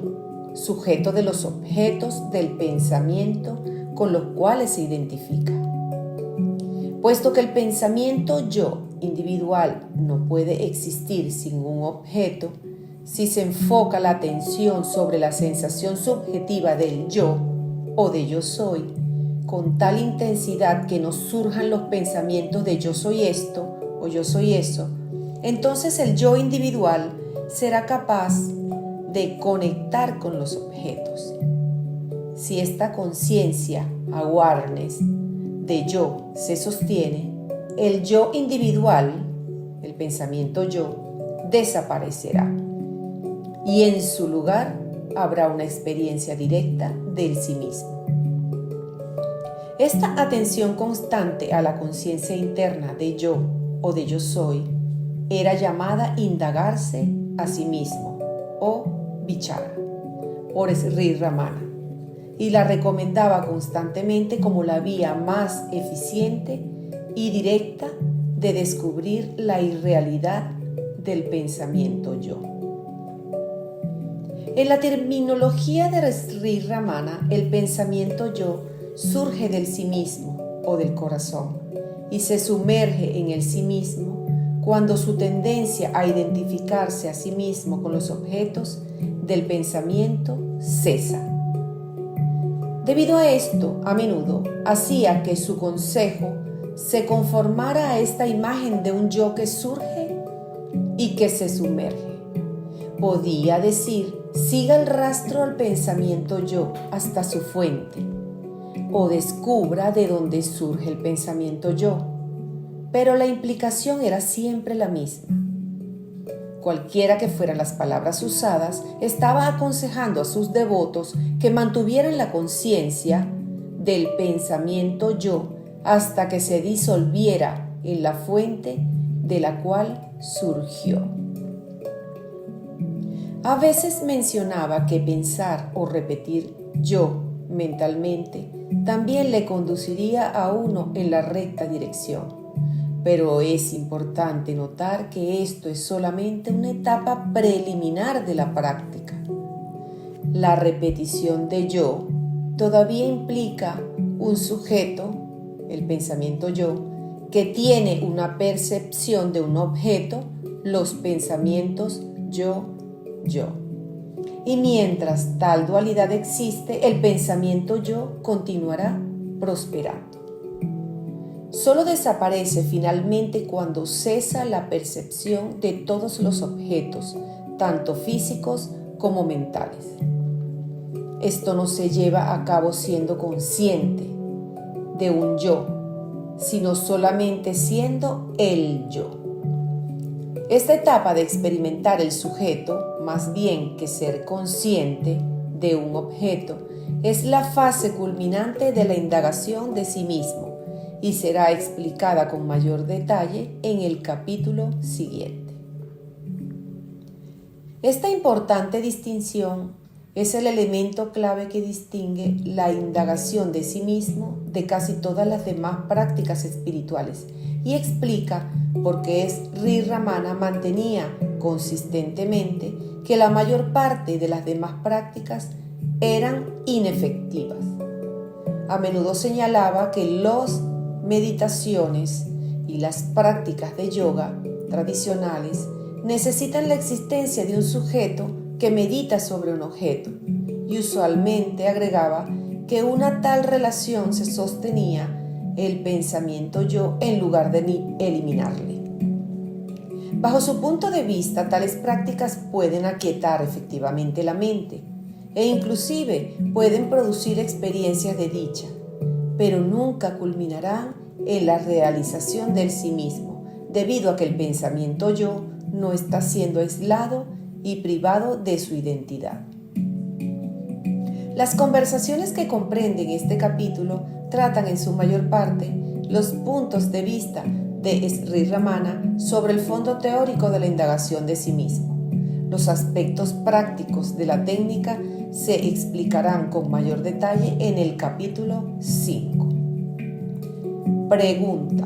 sujeto de los objetos del pensamiento con los cuales se identifica. Puesto que el pensamiento yo individual no puede existir sin un objeto, si se enfoca la atención sobre la sensación subjetiva del yo o de yo soy, con tal intensidad que nos surjan los pensamientos de yo soy esto o yo soy eso, entonces el yo individual será capaz de conectar con los objetos. Si esta conciencia, awareness, de yo se sostiene, el yo individual, el pensamiento yo, desaparecerá y en su lugar habrá una experiencia directa del sí mismo. Esta atención constante a la conciencia interna de yo o de yo soy era llamada indagarse a sí mismo o vichara por Sri Ramana y la recomendaba constantemente como la vía más eficiente y directa de descubrir la irrealidad del pensamiento yo. En la terminología de Sri Ramana, el pensamiento yo surge del sí mismo o del corazón y se sumerge en el sí mismo cuando su tendencia a identificarse a sí mismo con los objetos del pensamiento cesa. Debido a esto, a menudo hacía que su consejo se conformara a esta imagen de un yo que surge y que se sumerge. Podía decir: siga el rastro al pensamiento yo hasta su fuente, o descubra de dónde surge el pensamiento yo, pero la implicación era siempre la misma. Cualquiera que fueran las palabras usadas, estaba aconsejando a sus devotos que mantuvieran la conciencia del pensamiento yo hasta que se disolviera en la fuente de la cual surgió. A veces mencionaba que pensar o repetir yo mentalmente también le conduciría a uno en la recta dirección. Pero es importante notar que esto es solamente una etapa preliminar de la práctica. La repetición de yo todavía implica un sujeto, el pensamiento yo, que tiene una percepción de un objeto, los pensamientos yo. Y mientras tal dualidad existe, el pensamiento yo continuará prosperando. Solo desaparece finalmente cuando cesa la percepción de todos los objetos, tanto físicos como mentales. Esto no se lleva a cabo siendo consciente de un yo, sino solamente siendo el yo. Esta etapa de experimentar el sujeto, más bien que ser consciente de un objeto, es la fase culminante de la indagación de sí mismo y será explicada con mayor detalle en el capítulo siguiente. Esta importante distinción es el elemento clave que distingue la indagación de sí mismo de casi todas las demás prácticas espirituales y explica por qué Sri Ramana mantenía consistentemente que la mayor parte de las demás prácticas eran inefectivas. A menudo señalaba que las meditaciones y las prácticas de yoga tradicionales necesitan la existencia de un sujeto que medita sobre un objeto, y usualmente agregaba que una tal relación se sostenía el pensamiento yo en lugar de eliminarle. Bajo su punto de vista, tales prácticas pueden aquietar efectivamente la mente e inclusive pueden producir experiencias de dicha, pero nunca culminarán en la realización del sí mismo, debido a que el pensamiento yo no está siendo aislado y privado de su identidad. Las conversaciones que comprenden este capítulo tratan en su mayor parte los puntos de vista de Sri Ramana sobre el fondo teórico de la indagación de sí mismo. Los aspectos prácticos de la técnica se explicarán con mayor detalle en el capítulo 5. Pregunta: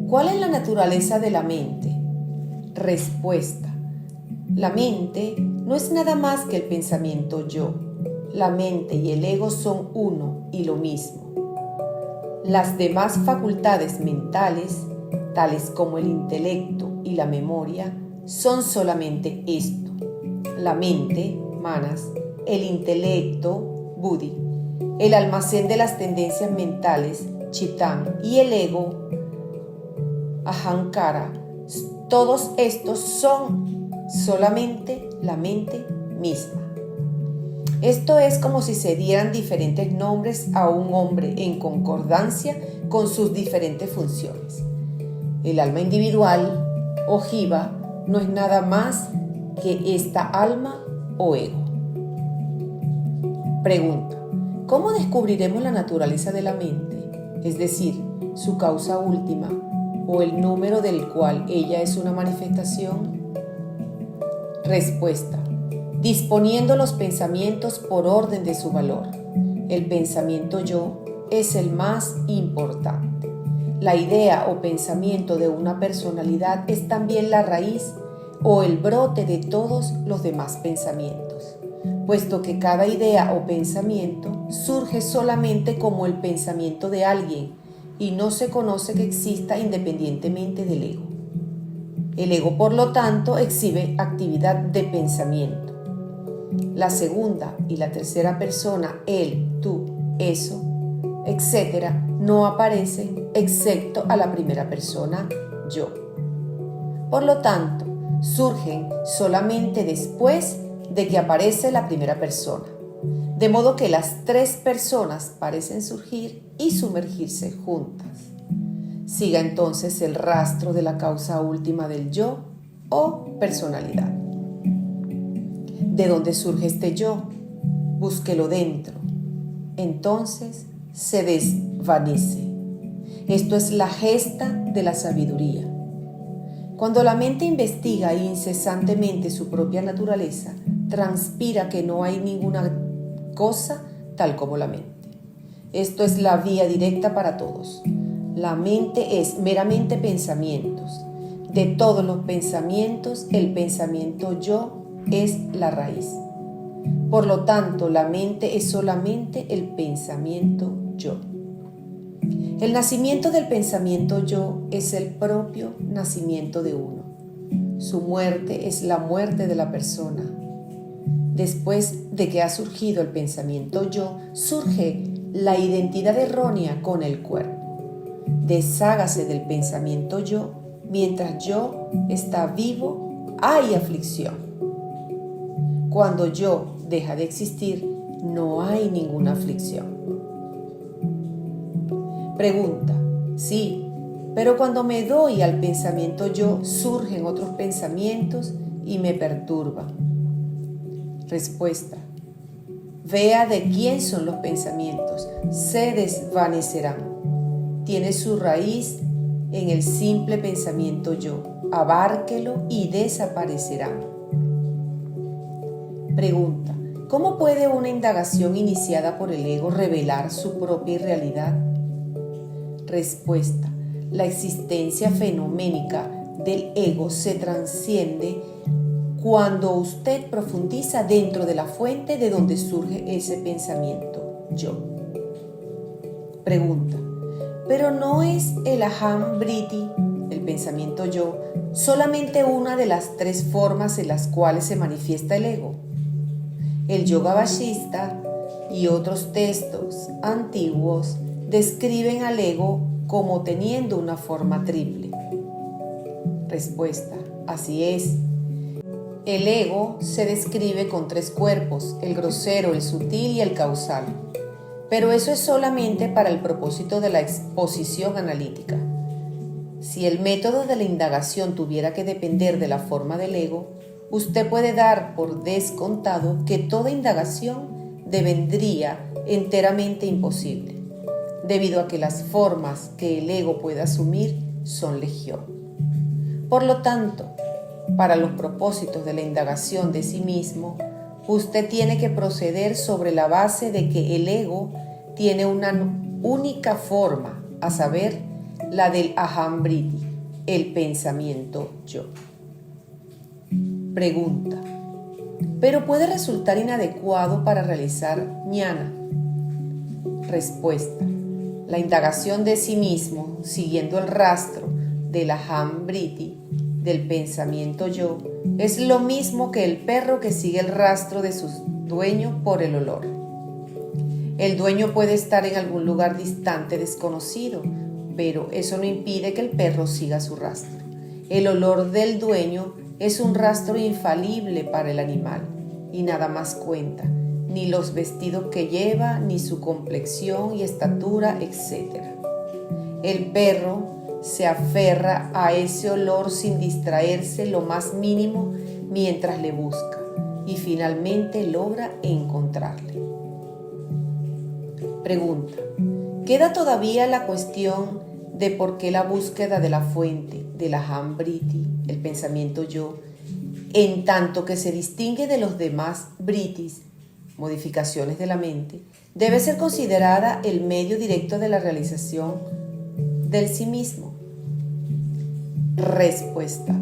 ¿cuál es la naturaleza de la mente? Respuesta: la mente no es nada más que el pensamiento yo. La mente y el ego son uno y lo mismo. Las demás facultades mentales, tales como el intelecto y la memoria, son solamente esto. La mente, manas, el intelecto, buddhi, el almacén de las tendencias mentales, chittán, y el ego, ahankara, todos estos son solamente la mente misma. Esto es como si se dieran diferentes nombres a un hombre en concordancia con sus diferentes funciones. El alma individual o jiva no es nada más que esta alma o ego. Pregunta: ¿cómo descubriremos la naturaleza de la mente? Es decir, su causa última o el número del cual ella es una manifestación. Respuesta: disponiendo los pensamientos por orden de su valor. El pensamiento yo es el más importante. La idea o pensamiento de una personalidad es también la raíz o el brote de todos los demás pensamientos, puesto que cada idea o pensamiento surge solamente como el pensamiento de alguien y no se conoce que exista independientemente del ego. El ego, por lo tanto, exhibe actividad de pensamiento. La segunda y la tercera persona, él, tú, eso, etc., no aparecen excepto a la primera persona, yo. Por lo tanto, surgen solamente después de que aparece la primera persona. De modo que las tres personas parecen surgir y sumergirse juntas. Siga entonces el rastro de la causa última del yo o personalidad. ¿De dónde surge este yo? Búsquelo dentro. Entonces se desvanece. Esto es la gesta de la sabiduría. Cuando la mente investiga incesantemente su propia naturaleza, transpira que no hay ninguna cosa tal como la mente. Esto es la vía directa para todos. La mente es meramente pensamientos. De todos los pensamientos, el pensamiento yo es la raíz. Por lo tanto, la mente es solamente el pensamiento yo. El nacimiento del pensamiento yo es el propio nacimiento de uno. Su muerte es la muerte de la persona. Después de que ha surgido el pensamiento yo, surge la identidad errónea con el cuerpo. Deshágase del pensamiento yo. Mientras yo está vivo, hay aflicción. Cuando yo deja de existir, no hay ninguna aflicción. Pregunta: sí, pero cuando me doy al pensamiento yo, surgen otros pensamientos y me perturban. Respuesta: vea de quién son los pensamientos, se desvanecerán. Tiene su raíz en el simple pensamiento yo. Abárquelo y desaparecerán. Pregunta: ¿cómo puede una indagación iniciada por el ego revelar su propia irrealidad? Respuesta: la existencia fenoménica del ego se trasciende cuando usted profundiza dentro de la fuente de donde surge ese pensamiento yo. Pregunta: ¿pero no es el aham vritti, el pensamiento yo, solamente una de las tres formas en las cuales se manifiesta el ego? El Yoga Vashista y otros textos antiguos describen al ego como teniendo una forma triple. Respuesta: así es. El ego se describe con tres cuerpos: el grosero, el sutil y el causal. Pero eso es solamente para el propósito de la exposición analítica. Si el método de la indagación tuviera que depender de la forma del ego, usted puede dar por descontado que toda indagación devendría enteramente imposible, debido a que las formas que el ego puede asumir son legión. Por lo tanto, para los propósitos de la indagación de sí mismo, usted tiene que proceder sobre la base de que el ego tiene una única forma, a saber, la del aham vritti, el pensamiento yo. Pregunta: ¿pero puede resultar inadecuado para realizar jnana? Respuesta: la indagación de sí mismo, siguiendo el rastro del aham vritti, del pensamiento yo, es lo mismo que el perro que sigue el rastro de su dueño por el olor. El dueño puede estar en algún lugar distante, desconocido, pero eso no impide que el perro siga su rastro. El olor del dueño es un rastro infalible para el animal y nada más cuenta, ni los vestidos que lleva, ni su complexión y estatura, etc. El perro se aferra a ese olor sin distraerse lo más mínimo mientras le busca y finalmente logra encontrarle. Pregunta: ¿queda todavía la cuestión de por qué la búsqueda de la fuente del aham vritti, el pensamiento yo, en tanto que se distingue de los demás vrittis, modificaciones de la mente, debe ser considerada el medio directo de la realización del sí mismo? Respuesta: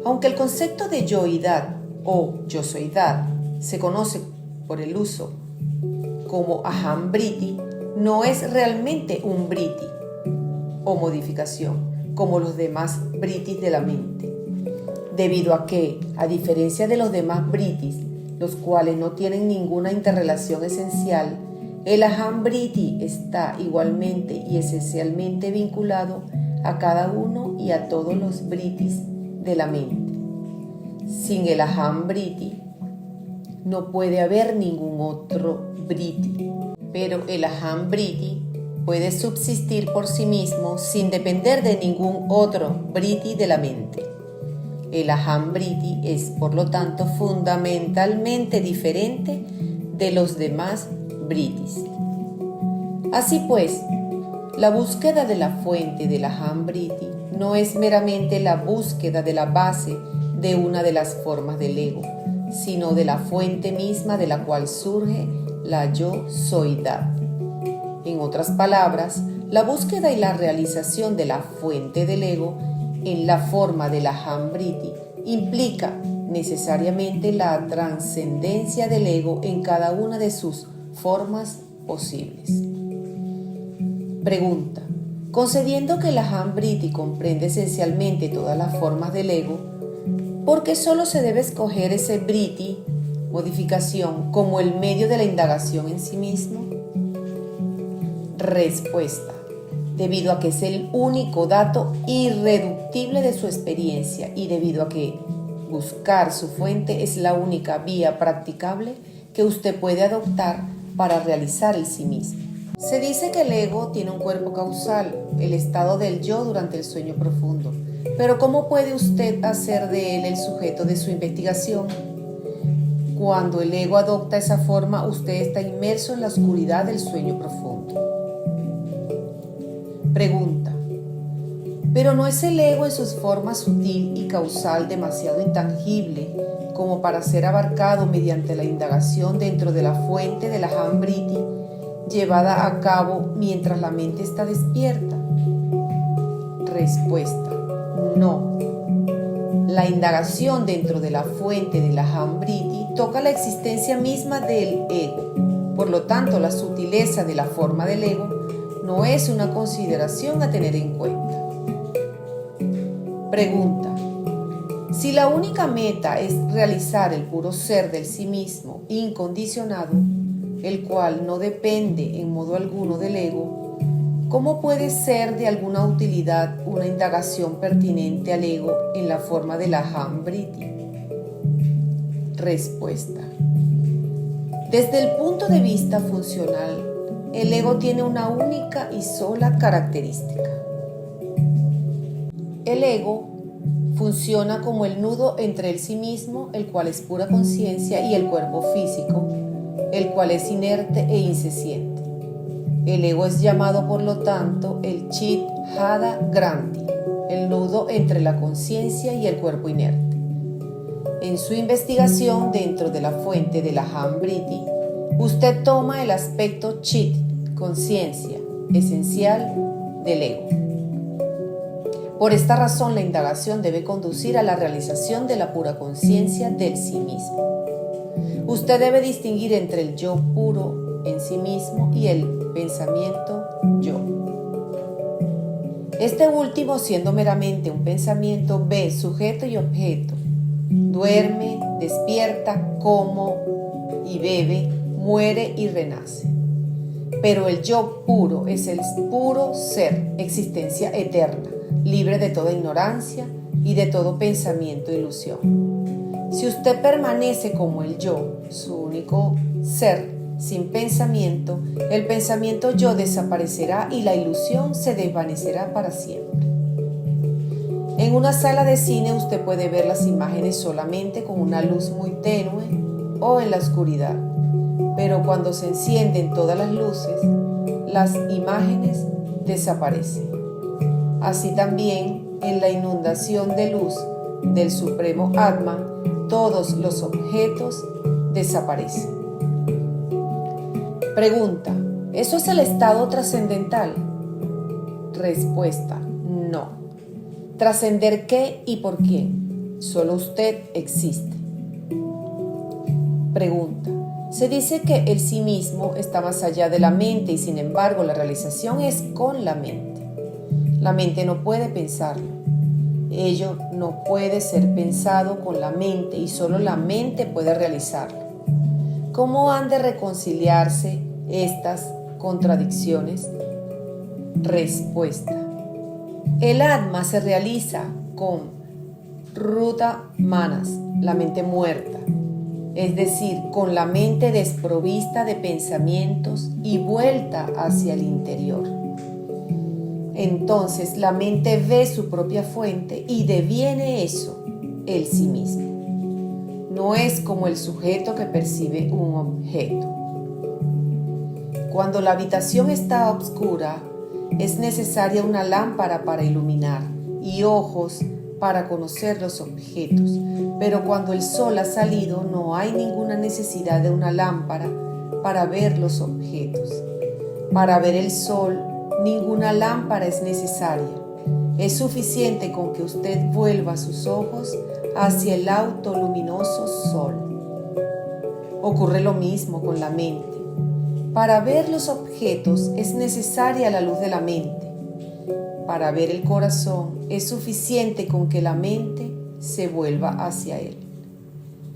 aunque el concepto de yoidad o yo soidad se conoce por el uso como aham vritti, no es realmente un vritti o modificación como los demás vrittis de la mente. debido a que, a diferencia de los demás britis, los cuales no tienen ninguna interrelación esencial, el aham briti está igualmente y esencialmente vinculado a cada uno y a todos los britis de la mente. Sin el aham briti no puede haber ningún otro briti, pero el aham briti puede subsistir por sí mismo sin depender de ningún otro briti de la mente. El aham briti es, por lo tanto, fundamentalmente diferente de los demás britis. Así pues, la búsqueda de la fuente del aham briti no es meramente la búsqueda de la base de una de las formas del ego, sino de la fuente misma de la cual surge la yo-soidad. En otras palabras, la búsqueda y la realización de la fuente del ego en la forma del aham briti implica necesariamente la trascendencia del ego en cada una de sus formas posibles. Pregunta: concediendo que el aham briti comprende esencialmente todas las formas del ego, ¿por qué solo se debe escoger ese briti, modificación, como el medio de la indagación en sí mismo? Respuesta: debido a que es el único dato irreductible de su experiencia y debido a que buscar su fuente es la única vía practicable que usted puede adoptar para realizar el sí mismo. Se dice que el ego tiene un cuerpo causal, el estado del yo durante el sueño profundo. Pero ¿cómo puede usted hacer de él el sujeto de su investigación? Cuando el ego adopta esa forma, usted está inmerso en la oscuridad del sueño profundo. Pregunta: ¿pero no es el ego en sus formas sutil y causal demasiado intangible como para ser abarcado mediante la indagación dentro de la fuente del aham briti llevada a cabo mientras la mente está despierta? Respuesta: no. La indagación dentro de la fuente del aham briti toca la existencia misma del ego. Por lo tanto, la sutileza de la forma del ego no es una consideración a tener en cuenta. Pregunta: si la única meta es realizar el puro ser del sí mismo incondicionado, el cual no depende en modo alguno del ego, ¿cómo puede ser de alguna utilidad una indagación pertinente al ego en la forma del aham briti? Respuesta: desde el punto de vista funcional, el ego tiene una única y sola característica. El ego funciona como el nudo entre el sí mismo, el cual es pura conciencia, y el cuerpo físico, el cual es inerte e insensiente. El ego es llamado, por lo tanto, el Chit Hada Granthi, el nudo entre la conciencia y el cuerpo inerte. En su investigación dentro de la fuente del aham briti, usted toma el aspecto Chit, conciencia, esencial del ego. Por esta razón, la indagación debe conducir a la realización de la pura conciencia del sí mismo. Usted debe distinguir entre el yo puro en sí mismo y el pensamiento yo. Este último, siendo meramente un pensamiento, ve sujeto y objeto, duerme, despierta, come y bebe, muere y renace. Pero el yo puro es el puro ser, existencia eterna, libre de toda ignorancia y de todo pensamiento e ilusión. Si usted permanece como el yo, su único ser, sin pensamiento, el pensamiento yo desaparecerá y la ilusión se desvanecerá para siempre. En una sala de cine usted puede ver las imágenes solamente con una luz muy tenue o en la oscuridad, pero cuando se encienden todas las luces, las imágenes desaparecen. Así también, en la inundación de luz del Supremo Atman, todos los objetos desaparecen. Pregunta: ¿eso es el estado trascendental? Respuesta: no. ¿Trascender qué y por quién? Solo usted existe. Pregunta: se dice que el sí mismo está más allá de la mente y sin embargo la realización es con la mente. La mente no puede pensarlo. Ello no puede ser pensado con la mente y solo la mente puede realizarlo. ¿Cómo han de reconciliarse estas contradicciones? Respuesta. El Atma se realiza con Ruta Manas, la mente muerta, es decir, con la mente desprovista de pensamientos y vuelta hacia el interior. Entonces la mente ve su propia fuente y deviene eso, el sí mismo. No es como el sujeto que percibe un objeto. Cuando la habitación está oscura, es necesaria una lámpara para iluminar y ojos para conocer los objetos, pero cuando el sol ha salido no hay ninguna necesidad de una lámpara para ver los objetos. Para ver el sol, ninguna lámpara es necesaria. Es suficiente con que usted vuelva sus ojos hacia el autoluminoso sol. Ocurre lo mismo con la mente. Para ver los objetos es necesaria la luz de la mente. Para ver el corazón es suficiente con que la mente se vuelva hacia él.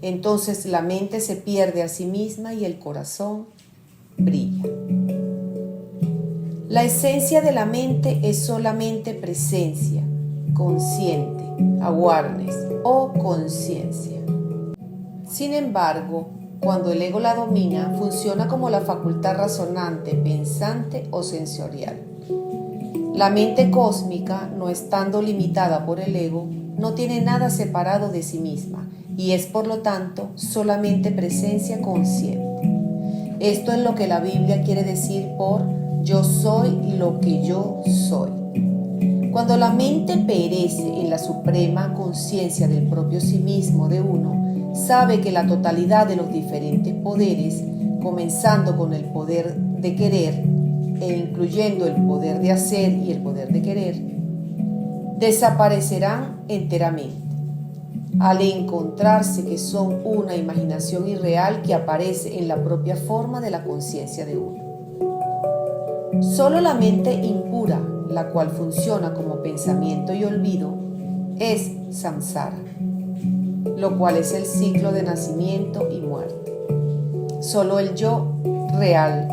Entonces la mente se pierde a sí misma y el corazón brilla. La esencia de la mente es solamente presencia, consciente, awareness o conciencia. Sin embargo, cuando el ego la domina, funciona como la facultad razonante, pensante o sensorial. La mente cósmica, no estando limitada por el ego, no tiene nada separado de sí misma y es por lo tanto solamente presencia consciente. Esto es lo que la Biblia quiere decir por yo soy lo que yo soy. Cuando la mente perece en la suprema conciencia del propio sí mismo de uno, sabe que la totalidad de los diferentes poderes, comenzando con el poder de querer e incluyendo el poder de hacer y el poder de querer, desaparecerán enteramente, al encontrarse que son una imaginación irreal que aparece en la propia forma de la conciencia de uno. Solo la mente impura, la cual funciona como pensamiento y olvido, es samsara, lo cual es el ciclo de nacimiento y muerte. Solo el yo real,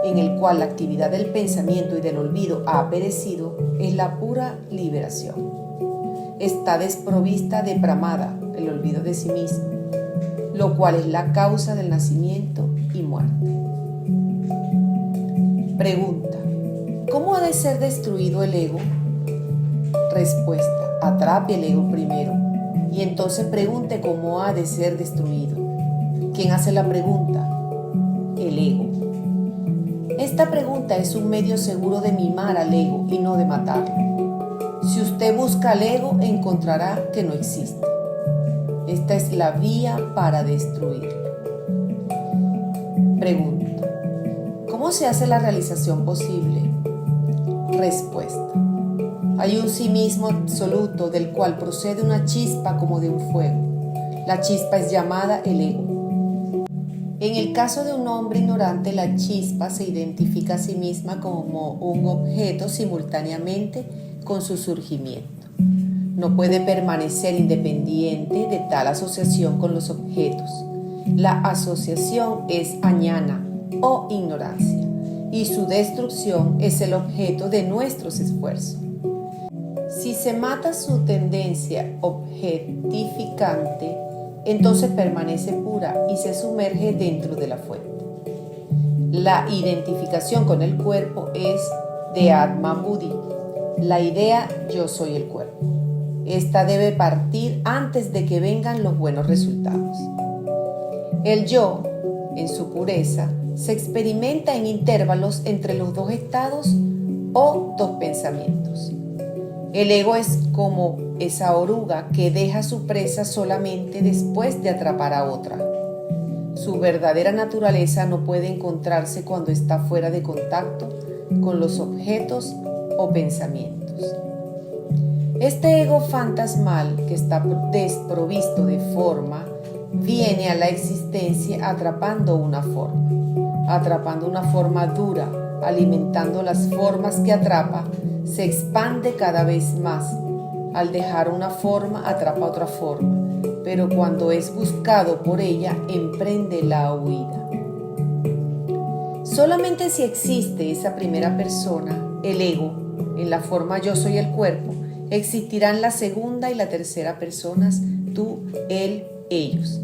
en el cual la actividad del pensamiento y del olvido ha perecido, es la pura liberación. Está desprovista de pramada, el olvido de sí mismo, lo cual es la causa del nacimiento y muerte. Pregunta: ¿cómo ha de ser destruido el ego? Respuesta: atrape el ego primero y entonces pregunte cómo ha de ser destruido. ¿Quién hace la pregunta? El ego. Esta pregunta es un medio seguro de mimar al ego y no de matarlo. Si usted busca al ego, encontrará que no existe. Esta es la vía para destruirlo. Pregunta: ¿cómo se hace la realización posible? Respuesta: hay un sí mismo absoluto del cual procede una chispa como de un fuego. La chispa es llamada el ego. En el caso de un hombre ignorante, la chispa se identifica a sí misma como un objeto simultáneamente con su surgimiento. No puede permanecer independiente de tal asociación con los objetos. La asociación es añana o ignorancia, y su destrucción es el objeto de nuestros esfuerzos. Si se mata su tendencia objetificante, entonces permanece pura y se sumerge dentro de la fuente. La identificación con el cuerpo es de Atma Buddhi, la idea yo soy el cuerpo. Esta debe partir antes de que vengan los buenos resultados. El yo, en su pureza, se experimenta en intervalos entre los dos estados o dos pensamientos. El ego es como esa oruga que deja su presa solamente después de atrapar a otra. Su verdadera naturaleza no puede encontrarse cuando está fuera de contacto con los objetos o pensamientos. Este ego fantasmal que está desprovisto de forma viene a la existencia atrapando una forma dura, alimentando las formas que atrapa, se expande cada vez más, Al dejar una forma atrapa otra forma, pero cuando es buscado por ella emprende la huida. Solamente si existe esa primera persona, el ego, en la forma yo soy el cuerpo, existirán la segunda y la tercera personas, tú, él, ellos.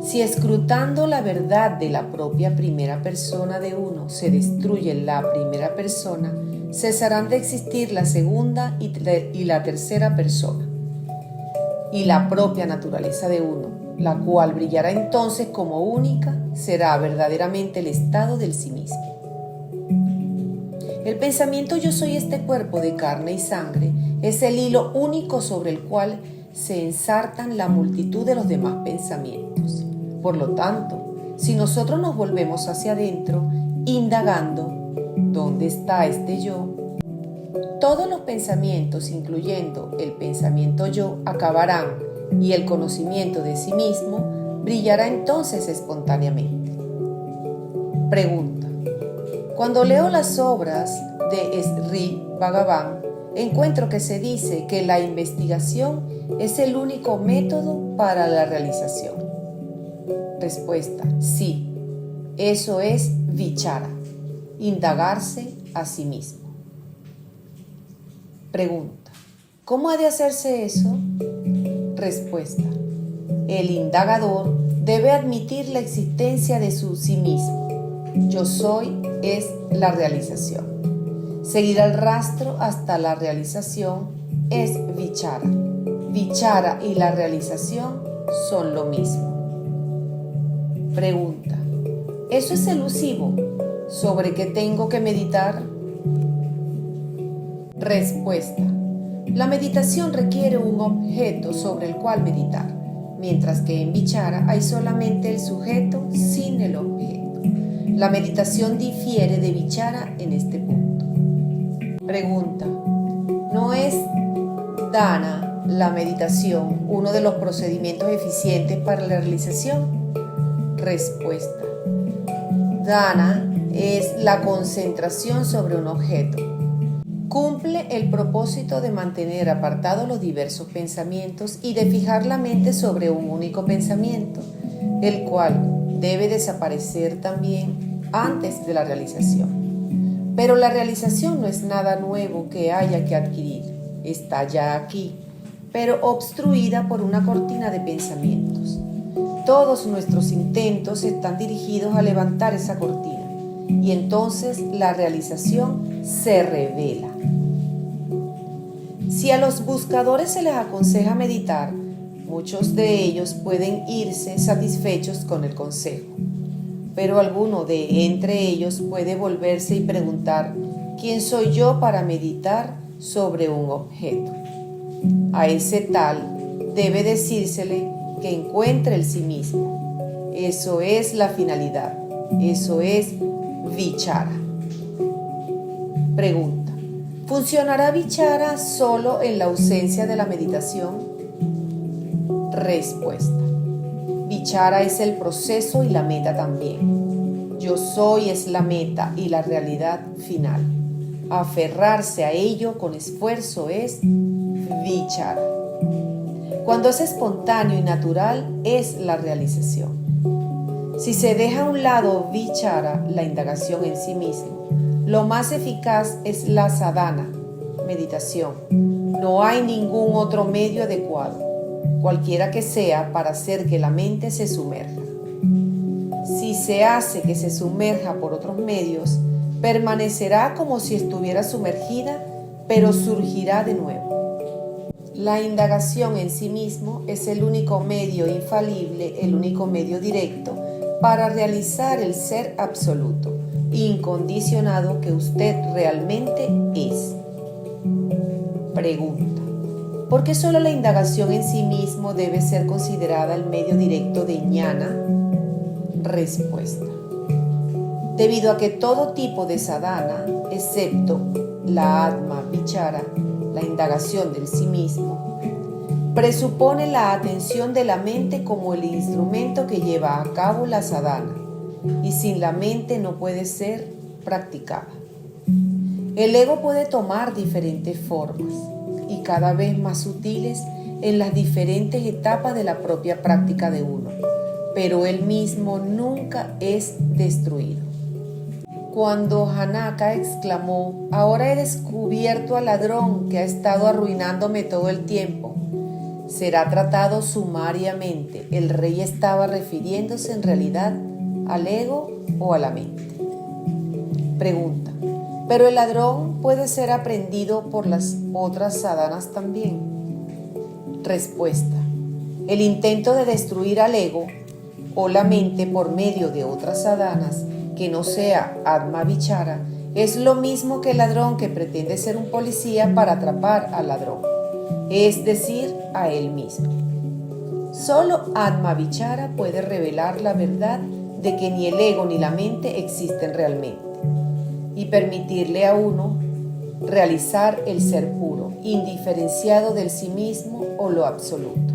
Si escrutando la verdad de la propia primera persona de uno se destruye la primera persona, cesarán de existir la segunda y la tercera persona, y la propia naturaleza de uno, la cual brillará entonces como única, será verdaderamente el estado del sí mismo. El pensamiento yo soy este cuerpo de carne y sangre es el hilo único sobre el cual se ensartan la multitud de los demás pensamientos. Por lo tanto, si nosotros nos volvemos hacia adentro, indagando ¿dónde está este yo?, todos los pensamientos, incluyendo el pensamiento yo, acabarán y el conocimiento de sí mismo brillará entonces espontáneamente. Pregunta. Cuando leo las obras de Sri Bhagavan, encuentro que se dice que la investigación es el único método para la realización. Respuesta. Sí, eso es vichara, indagarse a sí mismo. Pregunta. ¿Cómo ha de hacerse eso? Respuesta. El indagador debe admitir la existencia de su sí mismo. Yo soy es la realización. Seguir el rastro hasta la realización es vichara. Vichara y la realización son lo mismo. Pregunta. ¿Eso es elusivo? ¿Sobre qué tengo que meditar? Respuesta. La meditación requiere un objeto sobre el cual meditar, mientras que en vichara hay solamente el sujeto sin el objeto. La meditación difiere de vichara en este punto. Pregunta. ¿No es dana la meditación uno de los procedimientos eficientes para la realización? Respuesta. Dana es la concentración sobre un objeto. Cumple el propósito de mantener apartados los diversos pensamientos y de fijar la mente sobre un único pensamiento, el cual debe desaparecer también antes de la realización. Pero la realización no es nada nuevo que haya que adquirir, está ya aquí, pero obstruida por una cortina de pensamientos. Todos nuestros intentos están dirigidos a levantar esa cortina, y entonces la realización se revela. Si a los buscadores se les aconseja meditar, muchos de ellos pueden irse satisfechos con el consejo, pero alguno de entre ellos puede volverse y preguntar: ¿quién soy yo para meditar sobre un objeto? A ese tal debe decírsele que encuentre el sí mismo. Eso es la finalidad, eso es vichara. Pregunta. ¿Funcionará vichara solo en la ausencia de la meditación? Respuesta. Vichara es el proceso y la meta también. Yo soy es la meta y la realidad final. Aferrarse a ello con esfuerzo es vichara. Cuando es espontáneo y natural es la realización. Si se deja a un lado vichara, la indagación en sí mismo, lo más eficaz es la sadhana, meditación. No hay ningún otro medio adecuado, cualquiera que sea, para hacer que la mente se sumerja. Si se hace que se sumerja por otros medios, permanecerá como si estuviera sumergida, pero surgirá de nuevo. La indagación en sí mismo es el único medio infalible, el único medio directo para realizar el ser absoluto, incondicionado que usted realmente es. Pregunta. ¿Por qué solo la indagación en sí mismo debe ser considerada el medio directo de ñana? Respuesta. Debido a que todo tipo de sadhana, excepto la atma vichara, la indagación del sí mismo, presupone la atención de la mente como el instrumento que lleva a cabo la sadhana, y sin la mente no puede ser practicada. El ego puede tomar diferentes formas, y cada vez más sutiles en las diferentes etapas de la propia práctica de uno, pero él mismo nunca es destruido. Cuando Hanaka exclamó: "Ahora he descubierto al ladrón que ha estado arruinándome todo el tiempo", será tratado sumariamente. El rey estaba refiriéndose en realidad al ego o a la mente. Pregunta: ¿pero el ladrón puede ser aprendido por las otras sadhanas también? Respuesta: el intento de destruir al ego o la mente por medio de otras sadhanas que no sea Atma Vichara es lo mismo que el ladrón que pretende ser un policía para atrapar al ladrón, es decir, a él mismo. Solo Atma Vichara puede revelar la verdad de que ni el ego ni la mente existen realmente y permitirle a uno realizar el ser puro, indiferenciado del sí mismo o lo absoluto.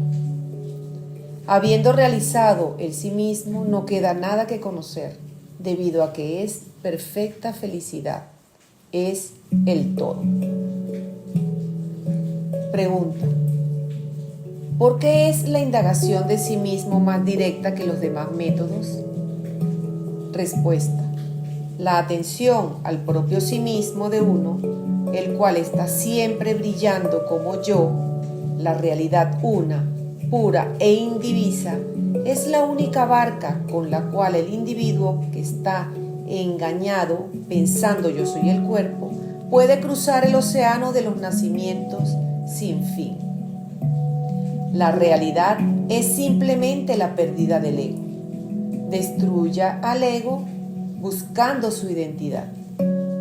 Habiendo realizado el sí mismo, no queda nada que conocer, debido a que es perfecta felicidad, es el todo. Pregunta: ¿por qué es la indagación de sí mismo más directa que los demás métodos? Respuesta: la atención al propio sí mismo de uno, el cual está siempre brillando como yo, la realidad una, pura e indivisa, es la única barca con la cual el individuo que está engañado pensando yo soy el cuerpo puede cruzar el océano de los nacimientos sin fin. La realidad es simplemente la pérdida del ego. Destruya al ego buscando su identidad.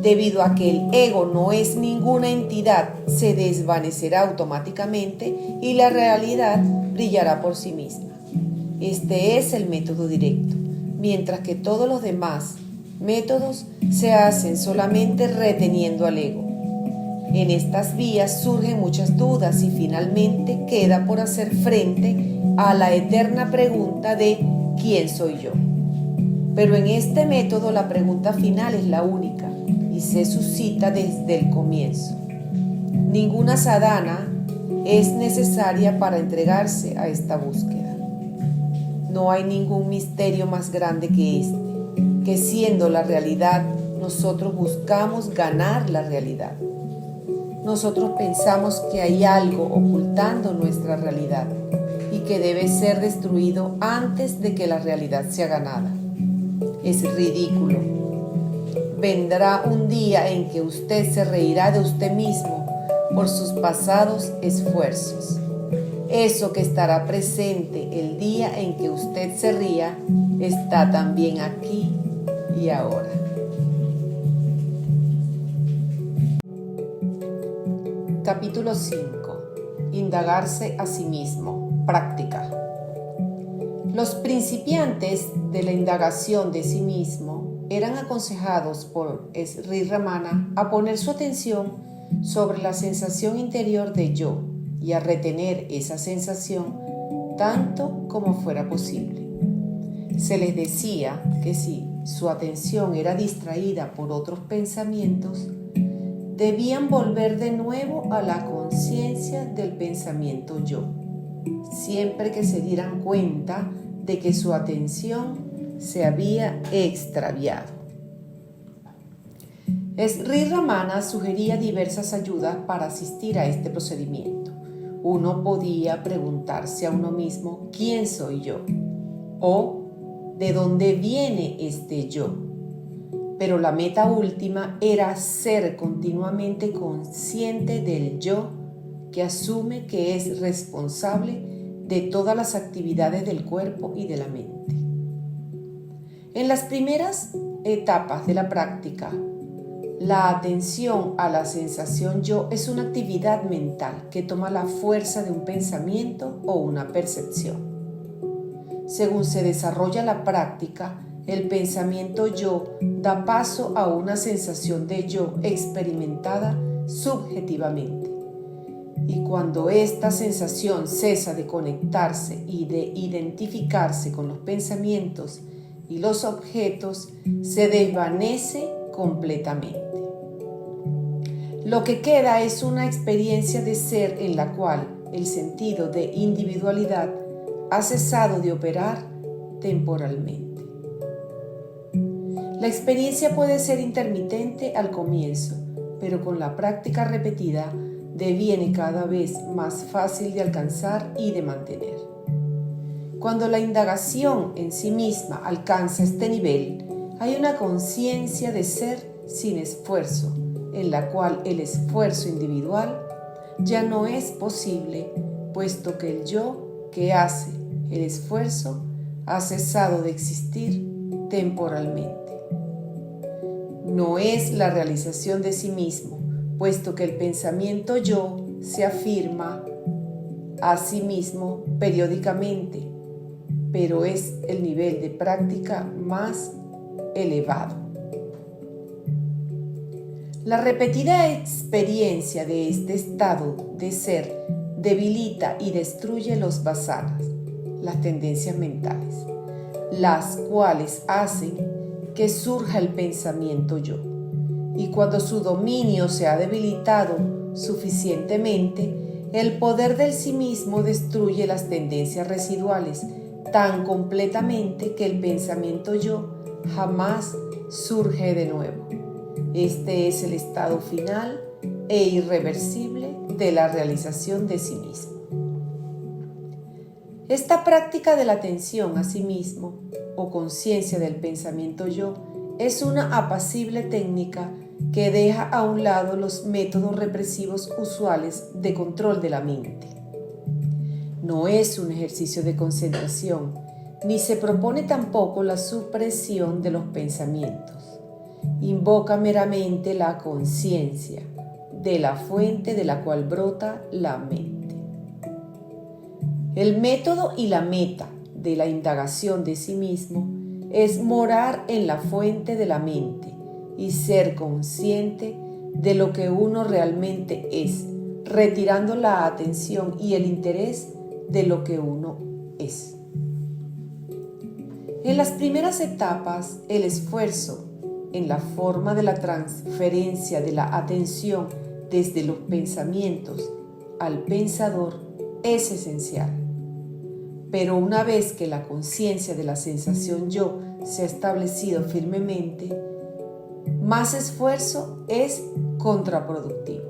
Debido a que el ego no es ninguna entidad, se desvanecerá automáticamente y la realidad brillará por sí misma. Este es el método directo, mientras que todos los demás métodos se hacen solamente reteniendo al ego. En estas vías surgen muchas dudas y finalmente queda por hacer frente a la eterna pregunta de ¿quién soy yo? Pero en este método la pregunta final es la única y se suscita desde el comienzo. Ninguna sadhana es necesaria para entregarse a esta búsqueda. No hay ningún misterio más grande que este, que siendo la realidad, nosotros buscamos ganar la realidad. Nosotros pensamos que hay algo ocultando nuestra realidad y que debe ser destruido antes de que la realidad sea ganada. Es ridículo. Vendrá un día en que usted se reirá de usted mismo por sus pasados esfuerzos. Eso que estará presente el día en que usted se ría está también aquí y ahora. Capítulo 5. Indagarse a sí mismo. Práctica. Los principiantes de la indagación de sí mismo eran aconsejados por Sri Ramana a poner su atención sobre la sensación interior de yo y a retener esa sensación tanto como fuera posible. Se les decía que si su atención era distraída por otros pensamientos, debían volver de nuevo a la conciencia del pensamiento yo, siempre que se dieran cuenta de que su atención se había extraviado. Sri Ramana sugería diversas ayudas para asistir a este procedimiento. Uno podía preguntarse a uno mismo ¿quién soy yo? O ¿de dónde viene este yo? Pero la meta última era ser continuamente consciente del yo que asume que es responsable de todas las actividades del cuerpo y de la mente. En las primeras etapas de la práctica, la atención a la sensación yo es una actividad mental que toma la fuerza de un pensamiento o una percepción. Según se desarrolla la práctica, el pensamiento yo da paso a una sensación de yo experimentada subjetivamente. Y cuando esta sensación cesa de conectarse y de identificarse con los pensamientos y los objetos, se desvanece completamente. Lo que queda es una experiencia de ser en la cual el sentido de individualidad ha cesado de operar temporalmente. La experiencia puede ser intermitente al comienzo, pero con la práctica repetida deviene cada vez más fácil de alcanzar y de mantener. Cuando la indagación en sí misma alcanza este nivel, hay una conciencia de ser sin esfuerzo, en la cual el esfuerzo individual ya no es posible, puesto que el yo que hace el esfuerzo ha cesado de existir temporalmente. No es la realización de sí mismo, puesto que el pensamiento yo se afirma a sí mismo periódicamente, pero es el nivel de práctica más elevado. La repetida experiencia de este estado de ser debilita y destruye los vasanas, las tendencias mentales, las cuales hacen que surja el pensamiento yo. Y cuando su dominio se ha debilitado suficientemente, el poder del sí mismo destruye las tendencias residuales tan completamente que el pensamiento yo jamás surge de nuevo. Este es el estado final e irreversible de la realización de sí mismo. Esta práctica de la atención a sí mismo o conciencia del pensamiento yo es una apacible técnica que deja a un lado los métodos represivos usuales de control de la mente. No es un ejercicio de concentración, ni se propone tampoco la supresión de los pensamientos. Invoca meramente la conciencia de la fuente de la cual brota la mente. El método y la meta de la indagación de sí mismo es morar en la fuente de la mente y ser consciente de lo que uno realmente es, retirando la atención y el interés de lo que uno es. En las primeras etapas, el esfuerzo en la forma de la transferencia de la atención desde los pensamientos al pensador es esencial. Pero una vez que la conciencia de la sensación yo se ha establecido firmemente, más esfuerzo es contraproductivo.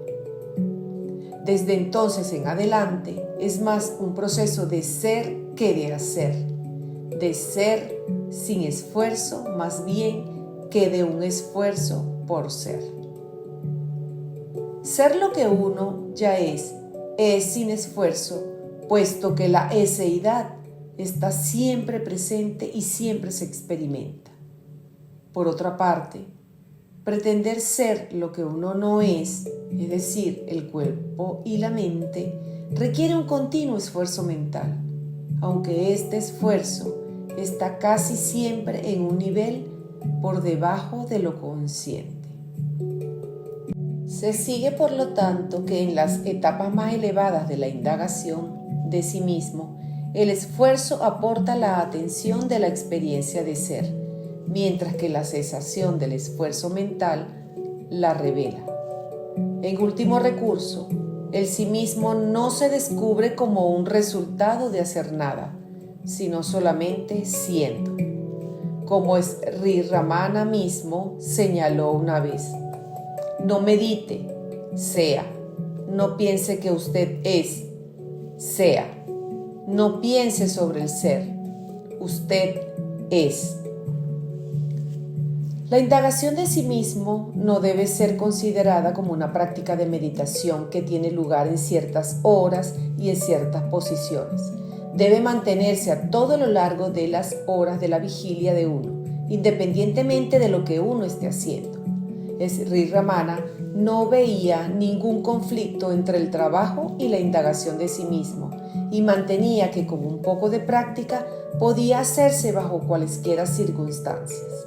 Desde entonces en adelante es más un proceso de ser que de ser sin esfuerzo más bien que de un esfuerzo por ser. Ser lo que uno ya es sin esfuerzo, puesto que la eseidad está siempre presente y siempre se experimenta. Por otra parte, pretender ser lo que uno no es decir, el cuerpo y la mente, requiere un continuo esfuerzo mental, aunque este esfuerzo está casi siempre en un nivel por debajo de lo consciente. Se sigue, por lo tanto, que en las etapas más elevadas de la indagación de sí mismo, el esfuerzo aporta la atención de la experiencia de ser, mientras que la cesación del esfuerzo mental la revela. En último recurso, el sí mismo no se descubre como un resultado de hacer nada, sino solamente siendo. Como Sri Ramana mismo señaló una vez: no medite, sea. No piense que usted es, sea. No piense sobre el ser, usted es. La indagación de sí mismo no debe ser considerada como una práctica de meditación que tiene lugar en ciertas horas y en ciertas posiciones. Debe mantenerse a todo lo largo de las horas de la vigilia de uno, independientemente de lo que uno esté haciendo. Sri Ramana no veía ningún conflicto entre el trabajo y la indagación de sí mismo y mantenía que con un poco de práctica podía hacerse bajo cualesquiera circunstancias.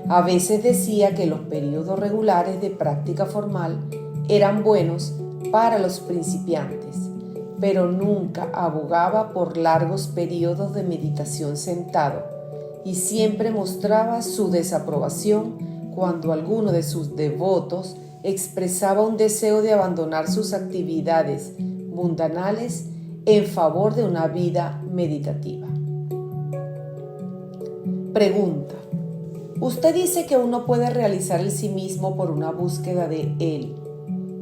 A veces decía que los periodos regulares de práctica formal eran buenos para los principiantes, pero nunca abogaba por largos periodos de meditación sentado y siempre mostraba su desaprobación cuando alguno de sus devotos expresaba un deseo de abandonar sus actividades mundanales en favor de una vida meditativa. Pregunta. Usted dice que uno puede realizar el sí mismo por una búsqueda de él.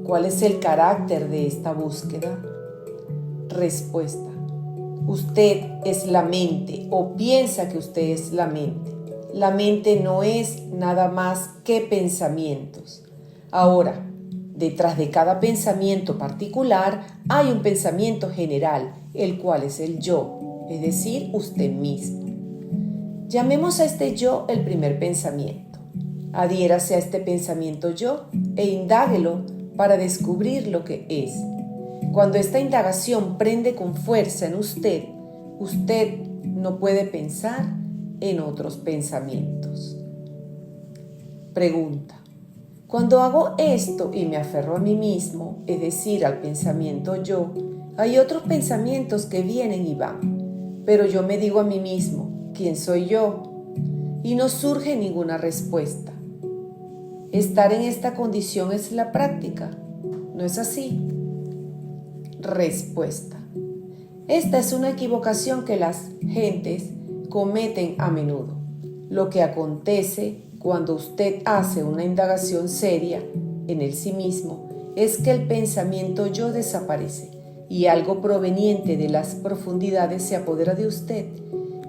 ¿Cuál es el carácter de esta búsqueda? Respuesta. Usted es la mente o piensa que usted es la mente. La mente no es nada más que pensamientos. Ahora, detrás de cada pensamiento particular hay un pensamiento general, el cual es el yo, es decir, usted mismo. Llamemos a este yo el primer pensamiento. Adhiérase a este pensamiento yo e indáguelo para descubrir lo que es. Cuando esta indagación prende con fuerza en usted, usted no puede pensar en otros pensamientos. Pregunta. Cuando hago esto y me aferro a mí mismo, es decir, al pensamiento yo, hay otros pensamientos que vienen y van, pero yo me digo a mí mismo, ¿quién soy yo? Y no surge ninguna respuesta. Estar en esta condición es la práctica, ¿no es así? Respuesta. Esta es una equivocación que las gentes cometen a menudo. Lo que acontece cuando usted hace una indagación seria en el sí mismo es que el pensamiento yo desaparece y algo proveniente de las profundidades se apodera de usted.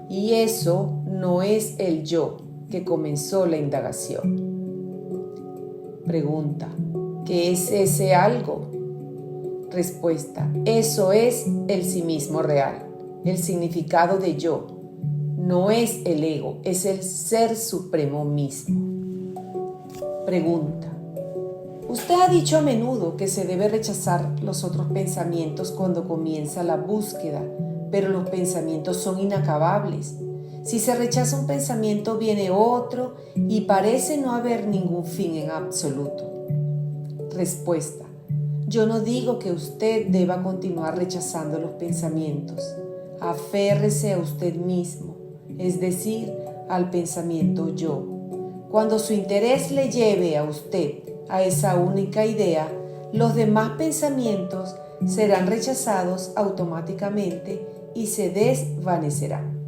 Y eso no es el yo que comenzó la indagación. Pregunta. ¿Qué es ese algo? Respuesta. Eso es el sí mismo real, el significado de yo. No es el ego, es el ser supremo mismo. Pregunta. Usted ha dicho a menudo que se debe rechazar los otros pensamientos cuando comienza la búsqueda, pero los pensamientos son inacabables. Si se rechaza un pensamiento, viene otro y parece no haber ningún fin en absoluto. Respuesta. Yo no digo que usted deba continuar rechazando los pensamientos. Aférrese a usted mismo, es decir, al pensamiento yo. Cuando su interés le lleve a usted a esa única idea, los demás pensamientos serán rechazados automáticamente y se desvanecerán.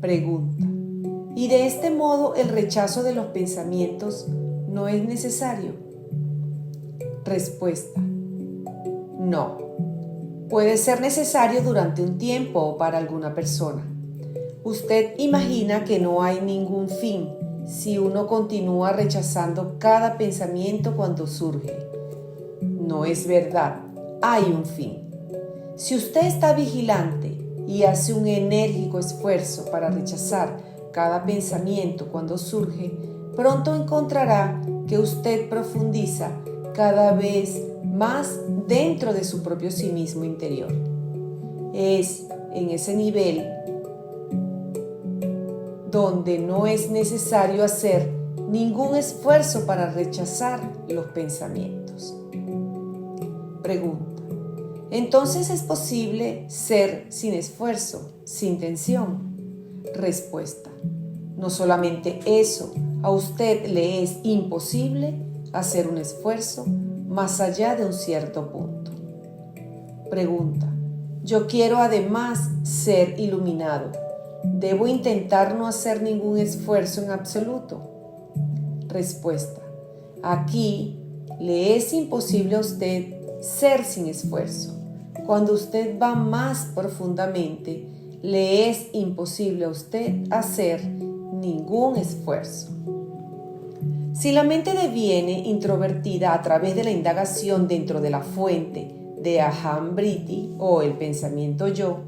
Pregunta. ¿Y de este modo el rechazo de los pensamientos no es necesario? Respuesta. No. Puede ser necesario durante un tiempo o para alguna persona. Usted imagina que no hay ningún fin si uno continúa rechazando cada pensamiento cuando surge. No es verdad, hay un fin. Si usted está vigilante y hace un enérgico esfuerzo para rechazar cada pensamiento cuando surge, pronto encontrará que usted profundiza cada vez más dentro de su propio sí mismo interior. Es en ese nivel donde no es necesario hacer ningún esfuerzo para rechazar los pensamientos. Pregunta. ¿Entonces es posible ser sin esfuerzo, sin tensión? Respuesta. No solamente eso, a usted le es imposible hacer un esfuerzo más allá de un cierto punto. Pregunta. Yo quiero además ser iluminado. ¿Debo intentar no hacer ningún esfuerzo en absoluto? Respuesta. Aquí le es imposible a usted ser sin esfuerzo. Cuando usted va más profundamente, le es imposible a usted hacer ningún esfuerzo. Si la mente deviene introvertida a través de la indagación dentro de la fuente de Aham Vritti o el pensamiento yo,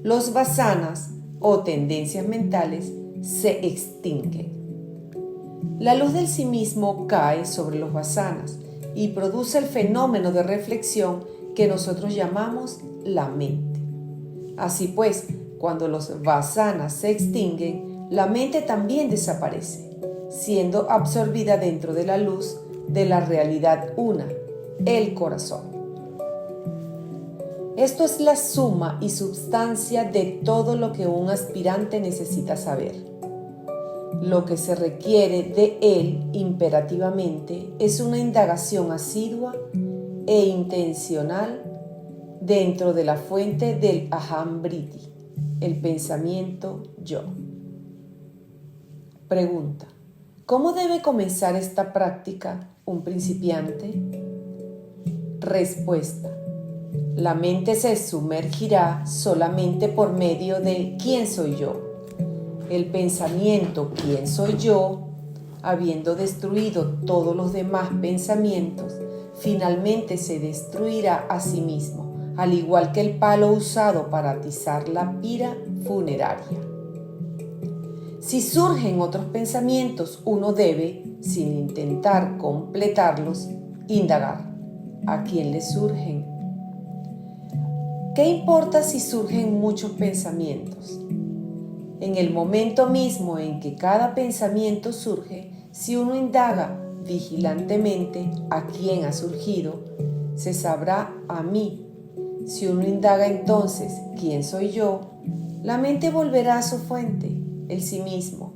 los vasanas o tendencias mentales se extinguen. La luz del sí mismo cae sobre los vasanas y produce el fenómeno de reflexión que nosotros llamamos la mente. Así pues, cuando los vasanas se extinguen, la mente también desaparece, siendo absorbida dentro de la luz de la realidad una, el corazón. Esto es la suma y substancia de todo lo que un aspirante necesita saber. Lo que se requiere de él imperativamente es una indagación asidua e intencional dentro de la fuente del Aham Vritti, el pensamiento yo. Pregunta: ¿cómo debe comenzar esta práctica un principiante? Respuesta: la mente se sumergirá solamente por medio de ¿quién soy yo? El pensamiento ¿quién soy yo?, habiendo destruido todos los demás pensamientos, finalmente se destruirá a sí mismo, al igual que el palo usado para atizar la pira funeraria. Si surgen otros pensamientos, uno debe, sin intentar completarlos, indagar: ¿a quién le surgen? ¿Qué importa si surgen muchos pensamientos? En el momento mismo en que cada pensamiento surge, si uno indaga vigilantemente a quién ha surgido, se sabrá a mí. Si uno indaga entonces quién soy yo, la mente volverá a su fuente, el sí mismo,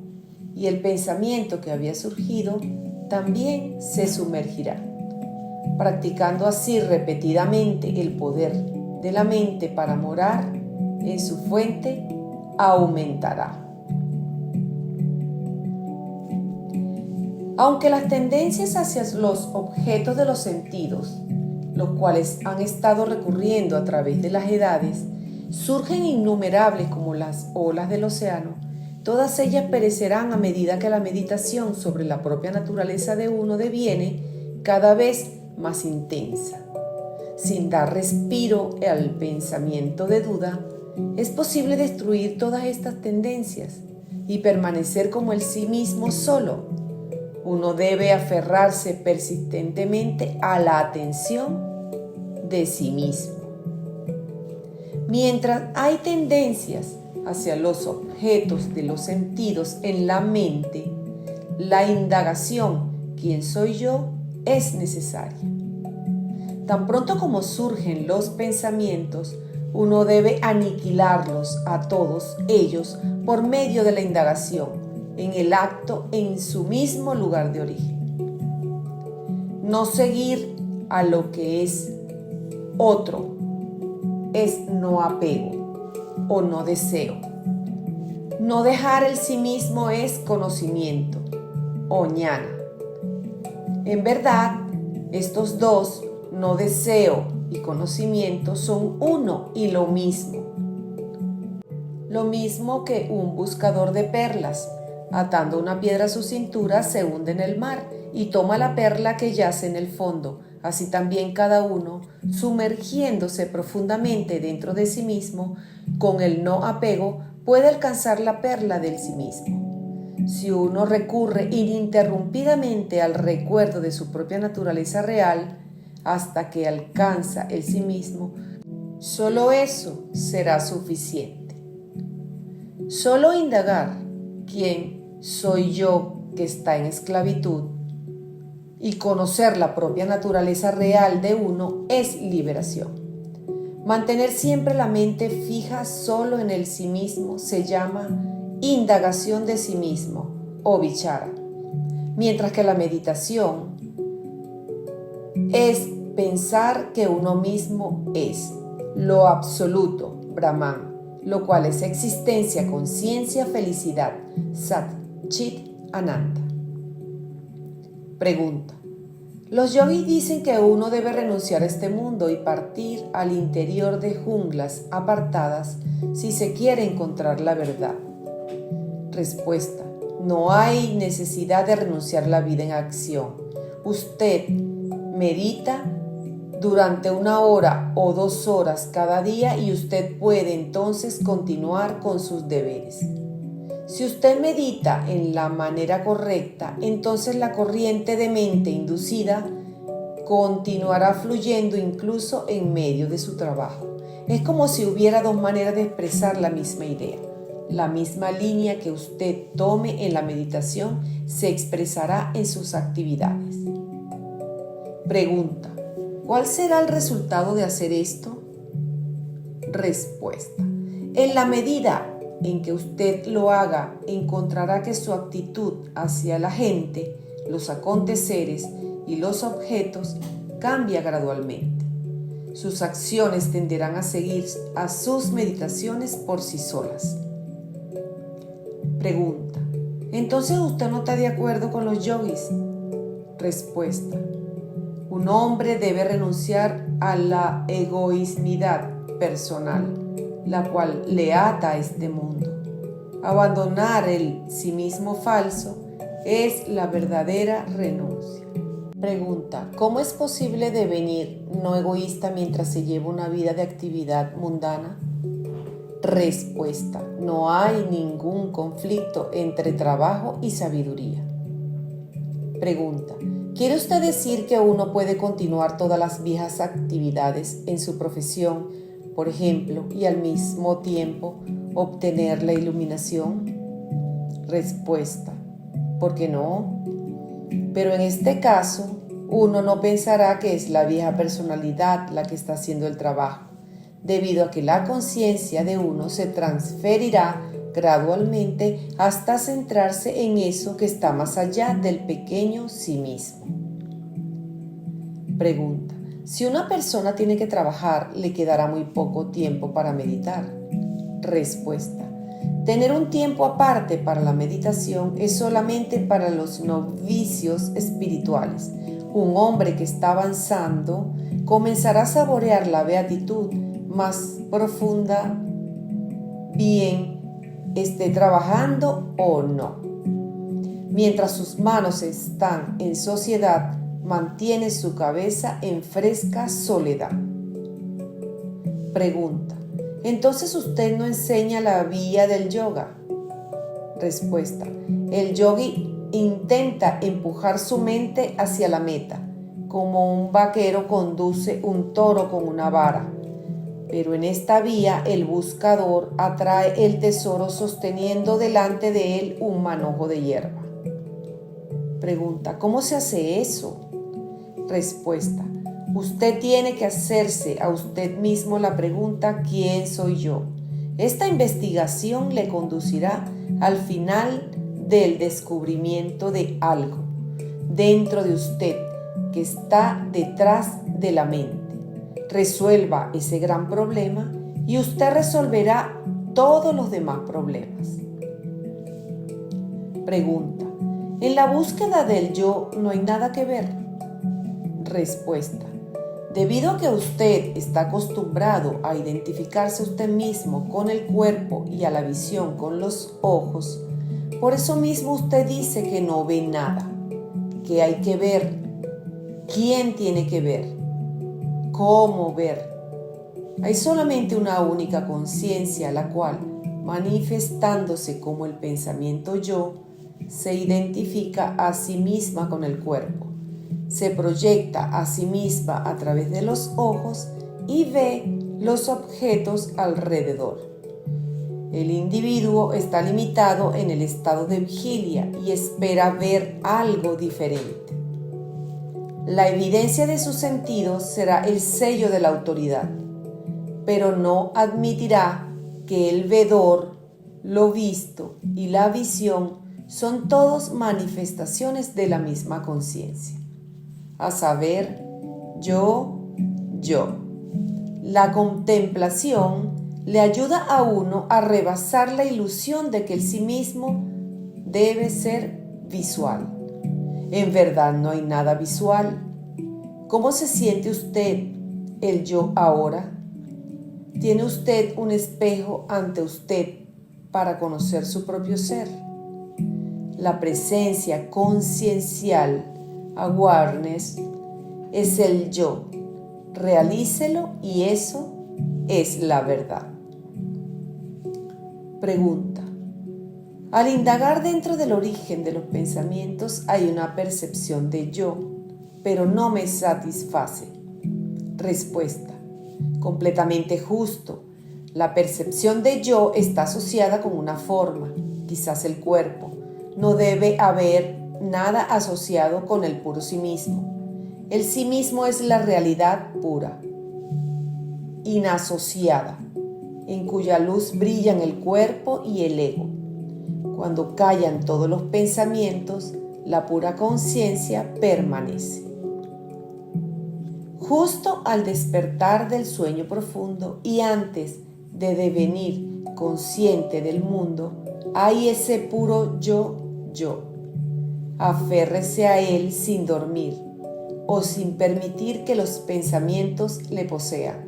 y el pensamiento que había surgido también se sumergirá. Practicando así repetidamente el poder de la mente para morar en su fuente, aumentará. Aunque las tendencias hacia los objetos de los sentidos, los cuales han estado recurriendo a través de las edades, surgen innumerables como las olas del océano, todas ellas perecerán a medida que la meditación sobre la propia naturaleza de uno deviene cada vez más intensa. Sin dar respiro al pensamiento de duda, es posible destruir todas estas tendencias y permanecer como el sí mismo solo. Uno debe aferrarse persistentemente a la atención de sí mismo. Mientras hay tendencias hacia los objetos de los sentidos en la mente, la indagación ¿quién soy yo? Es necesaria. Tan pronto como surgen los pensamientos, uno debe aniquilarlos a todos ellos por medio de la indagación, en el acto en su mismo lugar de origen. No seguir a lo que es otro es no apego o no deseo. No dejar el sí mismo es conocimiento o ñana. En verdad, estos dos, no deseo y conocimiento, son uno y lo mismo. Lo mismo que un buscador de perlas, atando una piedra a su cintura, se hunde en el mar y toma la perla que yace en el fondo. Así también cada uno, sumergiéndose profundamente dentro de sí mismo, con el no apego, puede alcanzar la perla del sí mismo. Si uno recurre ininterrumpidamente al recuerdo de su propia naturaleza real, hasta que alcanza el sí mismo, solo eso será suficiente. Solo indagar quién soy yo que está en esclavitud y conocer la propia naturaleza real de uno es liberación. Mantener siempre la mente fija solo en el sí mismo se llama indagación de sí mismo o vichara, mientras que la meditación es pensar que uno mismo es lo absoluto, Brahman, lo cual es existencia, conciencia, felicidad, Sat Chit Ananda. Pregunta: los yogis dicen que uno debe renunciar a este mundo y partir al interior de junglas apartadas si se quiere encontrar la verdad. Respuesta: no hay necesidad de renunciar a la vida en acción. Usted medita durante 1 hora o 2 horas cada día y usted puede entonces continuar con sus deberes. Si usted medita en la manera correcta, entonces la corriente de mente inducida continuará fluyendo incluso en medio de su trabajo. Es como si hubiera 2 maneras de expresar la misma idea. La misma línea que usted tome en la meditación se expresará en sus actividades. Pregunta: ¿cuál será el resultado de hacer esto? Respuesta: en la medida en que usted lo haga, encontrará que su actitud hacia la gente, los aconteceres y los objetos cambia gradualmente. Sus acciones tenderán a seguir a sus meditaciones por sí solas. Pregunta: ¿entonces usted no está de acuerdo con los yogis? Respuesta: un hombre debe renunciar a la egoísmidad personal, la cual le ata a este mundo. Abandonar el sí mismo falso es la verdadera renuncia. Pregunta: ¿cómo es posible devenir no egoísta mientras se lleva una vida de actividad mundana? Respuesta: no hay ningún conflicto entre trabajo y sabiduría. Pregunta: ¿quiere usted decir que uno puede continuar todas las viejas actividades en su profesión, por ejemplo, y al mismo tiempo obtener la iluminación? Respuesta: ¿por qué no? Pero en este caso, uno no pensará que es la vieja personalidad la que está haciendo el trabajo, debido a que la conciencia de uno se transferirá gradualmente hasta centrarse en eso que está más allá del pequeño sí mismo. Pregunta: si una persona tiene que trabajar, ¿le quedará muy poco tiempo para meditar? Respuesta: tener un tiempo aparte para la meditación es solamente para los novicios espirituales. Un hombre que está avanzando comenzará a saborear la beatitud más profunda, bien esté trabajando o no. Mientras sus manos están en sociedad, mantiene su cabeza en fresca soledad. Pregunta: ¿entonces usted no enseña la vía del yoga? Respuesta: el yogi intenta empujar su mente hacia la meta, como un vaquero conduce un toro con una vara. Pero en esta vía el buscador atrae el tesoro sosteniendo delante de él un manojo de hierba. Pregunta: ¿cómo se hace eso? Respuesta: usted tiene que hacerse a usted mismo la pregunta: ¿quién soy yo? Esta investigación le conducirá al final del descubrimiento de algo dentro de usted que está detrás de la mente. Resuelva ese gran problema y usted resolverá todos los demás problemas. Pregunta: ¿en la búsqueda del yo no hay nada que ver? Respuesta: debido a que usted está acostumbrado a identificarse usted mismo con el cuerpo y a la visión con los ojos, por eso mismo usted dice que no ve nada, que hay que ver. ¿Quién tiene que ver? ¿Cómo ver? Hay solamente una única conciencia, la cual, manifestándose como el pensamiento yo, se identifica a sí misma con el cuerpo, se proyecta a sí misma a través de los ojos y ve los objetos alrededor. El individuo está limitado en el estado de vigilia y espera ver algo diferente. La evidencia de sus sentidos será el sello de la autoridad, pero no admitirá que el vedor, lo visto y la visión son todos manifestaciones de la misma conciencia, a saber, yo. La contemplación le ayuda a uno a rebasar la ilusión de que el sí mismo debe ser visual. En verdad no hay nada visual. ¿Cómo se siente usted el yo ahora? ¿Tiene usted un espejo ante usted para conocer su propio ser? La presencia conciencial, awareness, es el yo. Realícelo y eso es la verdad. Pregunta: al indagar dentro del origen de los pensamientos hay una percepción de yo, pero no me satisface. Respuesta: completamente justo. La percepción de yo está asociada con una forma, quizás el cuerpo. No debe haber nada asociado con el puro sí mismo. El sí mismo es la realidad pura, inasociada. en cuya luz brillan el cuerpo y el ego. Cuando callan todos los pensamientos, la pura conciencia permanece. Justo al despertar del sueño profundo y antes de devenir consciente del mundo, hay ese puro yo. Aférrese a él sin dormir o sin permitir que los pensamientos le posean.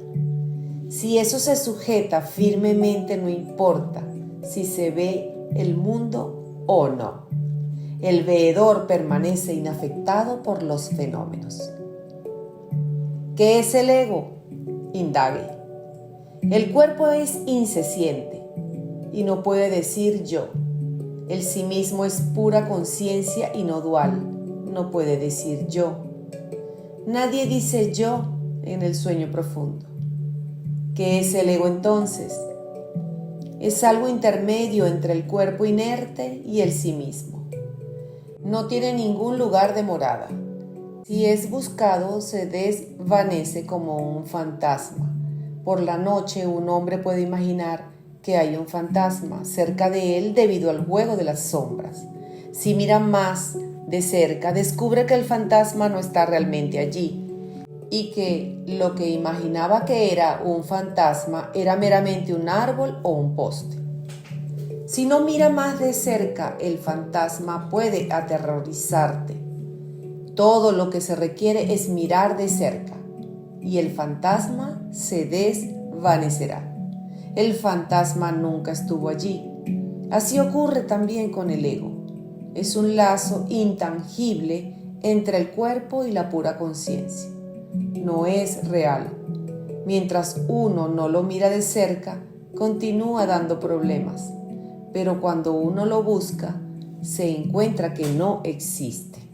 Si eso se sujeta firmemente, no importa si se ve el mundo o no. El veedor permanece inafectado por los fenómenos. ¿Qué es el ego? Indague. El cuerpo es insenciente y no puede decir yo. El sí mismo es pura conciencia y no dual. No puede decir yo. Nadie dice yo en el sueño profundo. ¿Qué es el ego entonces? Es algo intermedio entre el cuerpo inerte y el sí mismo. No tiene ningún lugar de morada. Si es buscado, se desvanece como un fantasma. Por la noche, un hombre puede imaginar que hay un fantasma cerca de él debido al juego de las sombras. Si mira más de cerca, descubre que el fantasma no está realmente allí y que lo que imaginaba que era un fantasma era meramente un árbol o un poste. Si no mira más de cerca, el fantasma puede aterrorizarte. Todo lo que se requiere es mirar de cerca y el fantasma se desvanecerá. El fantasma nunca estuvo allí. Así ocurre también con el ego. Es un lazo intangible entre el cuerpo y la pura conciencia. No es real. Mientras uno no lo mira de cerca, continúa dando problemas. Pero cuando uno lo busca, se encuentra que no existe.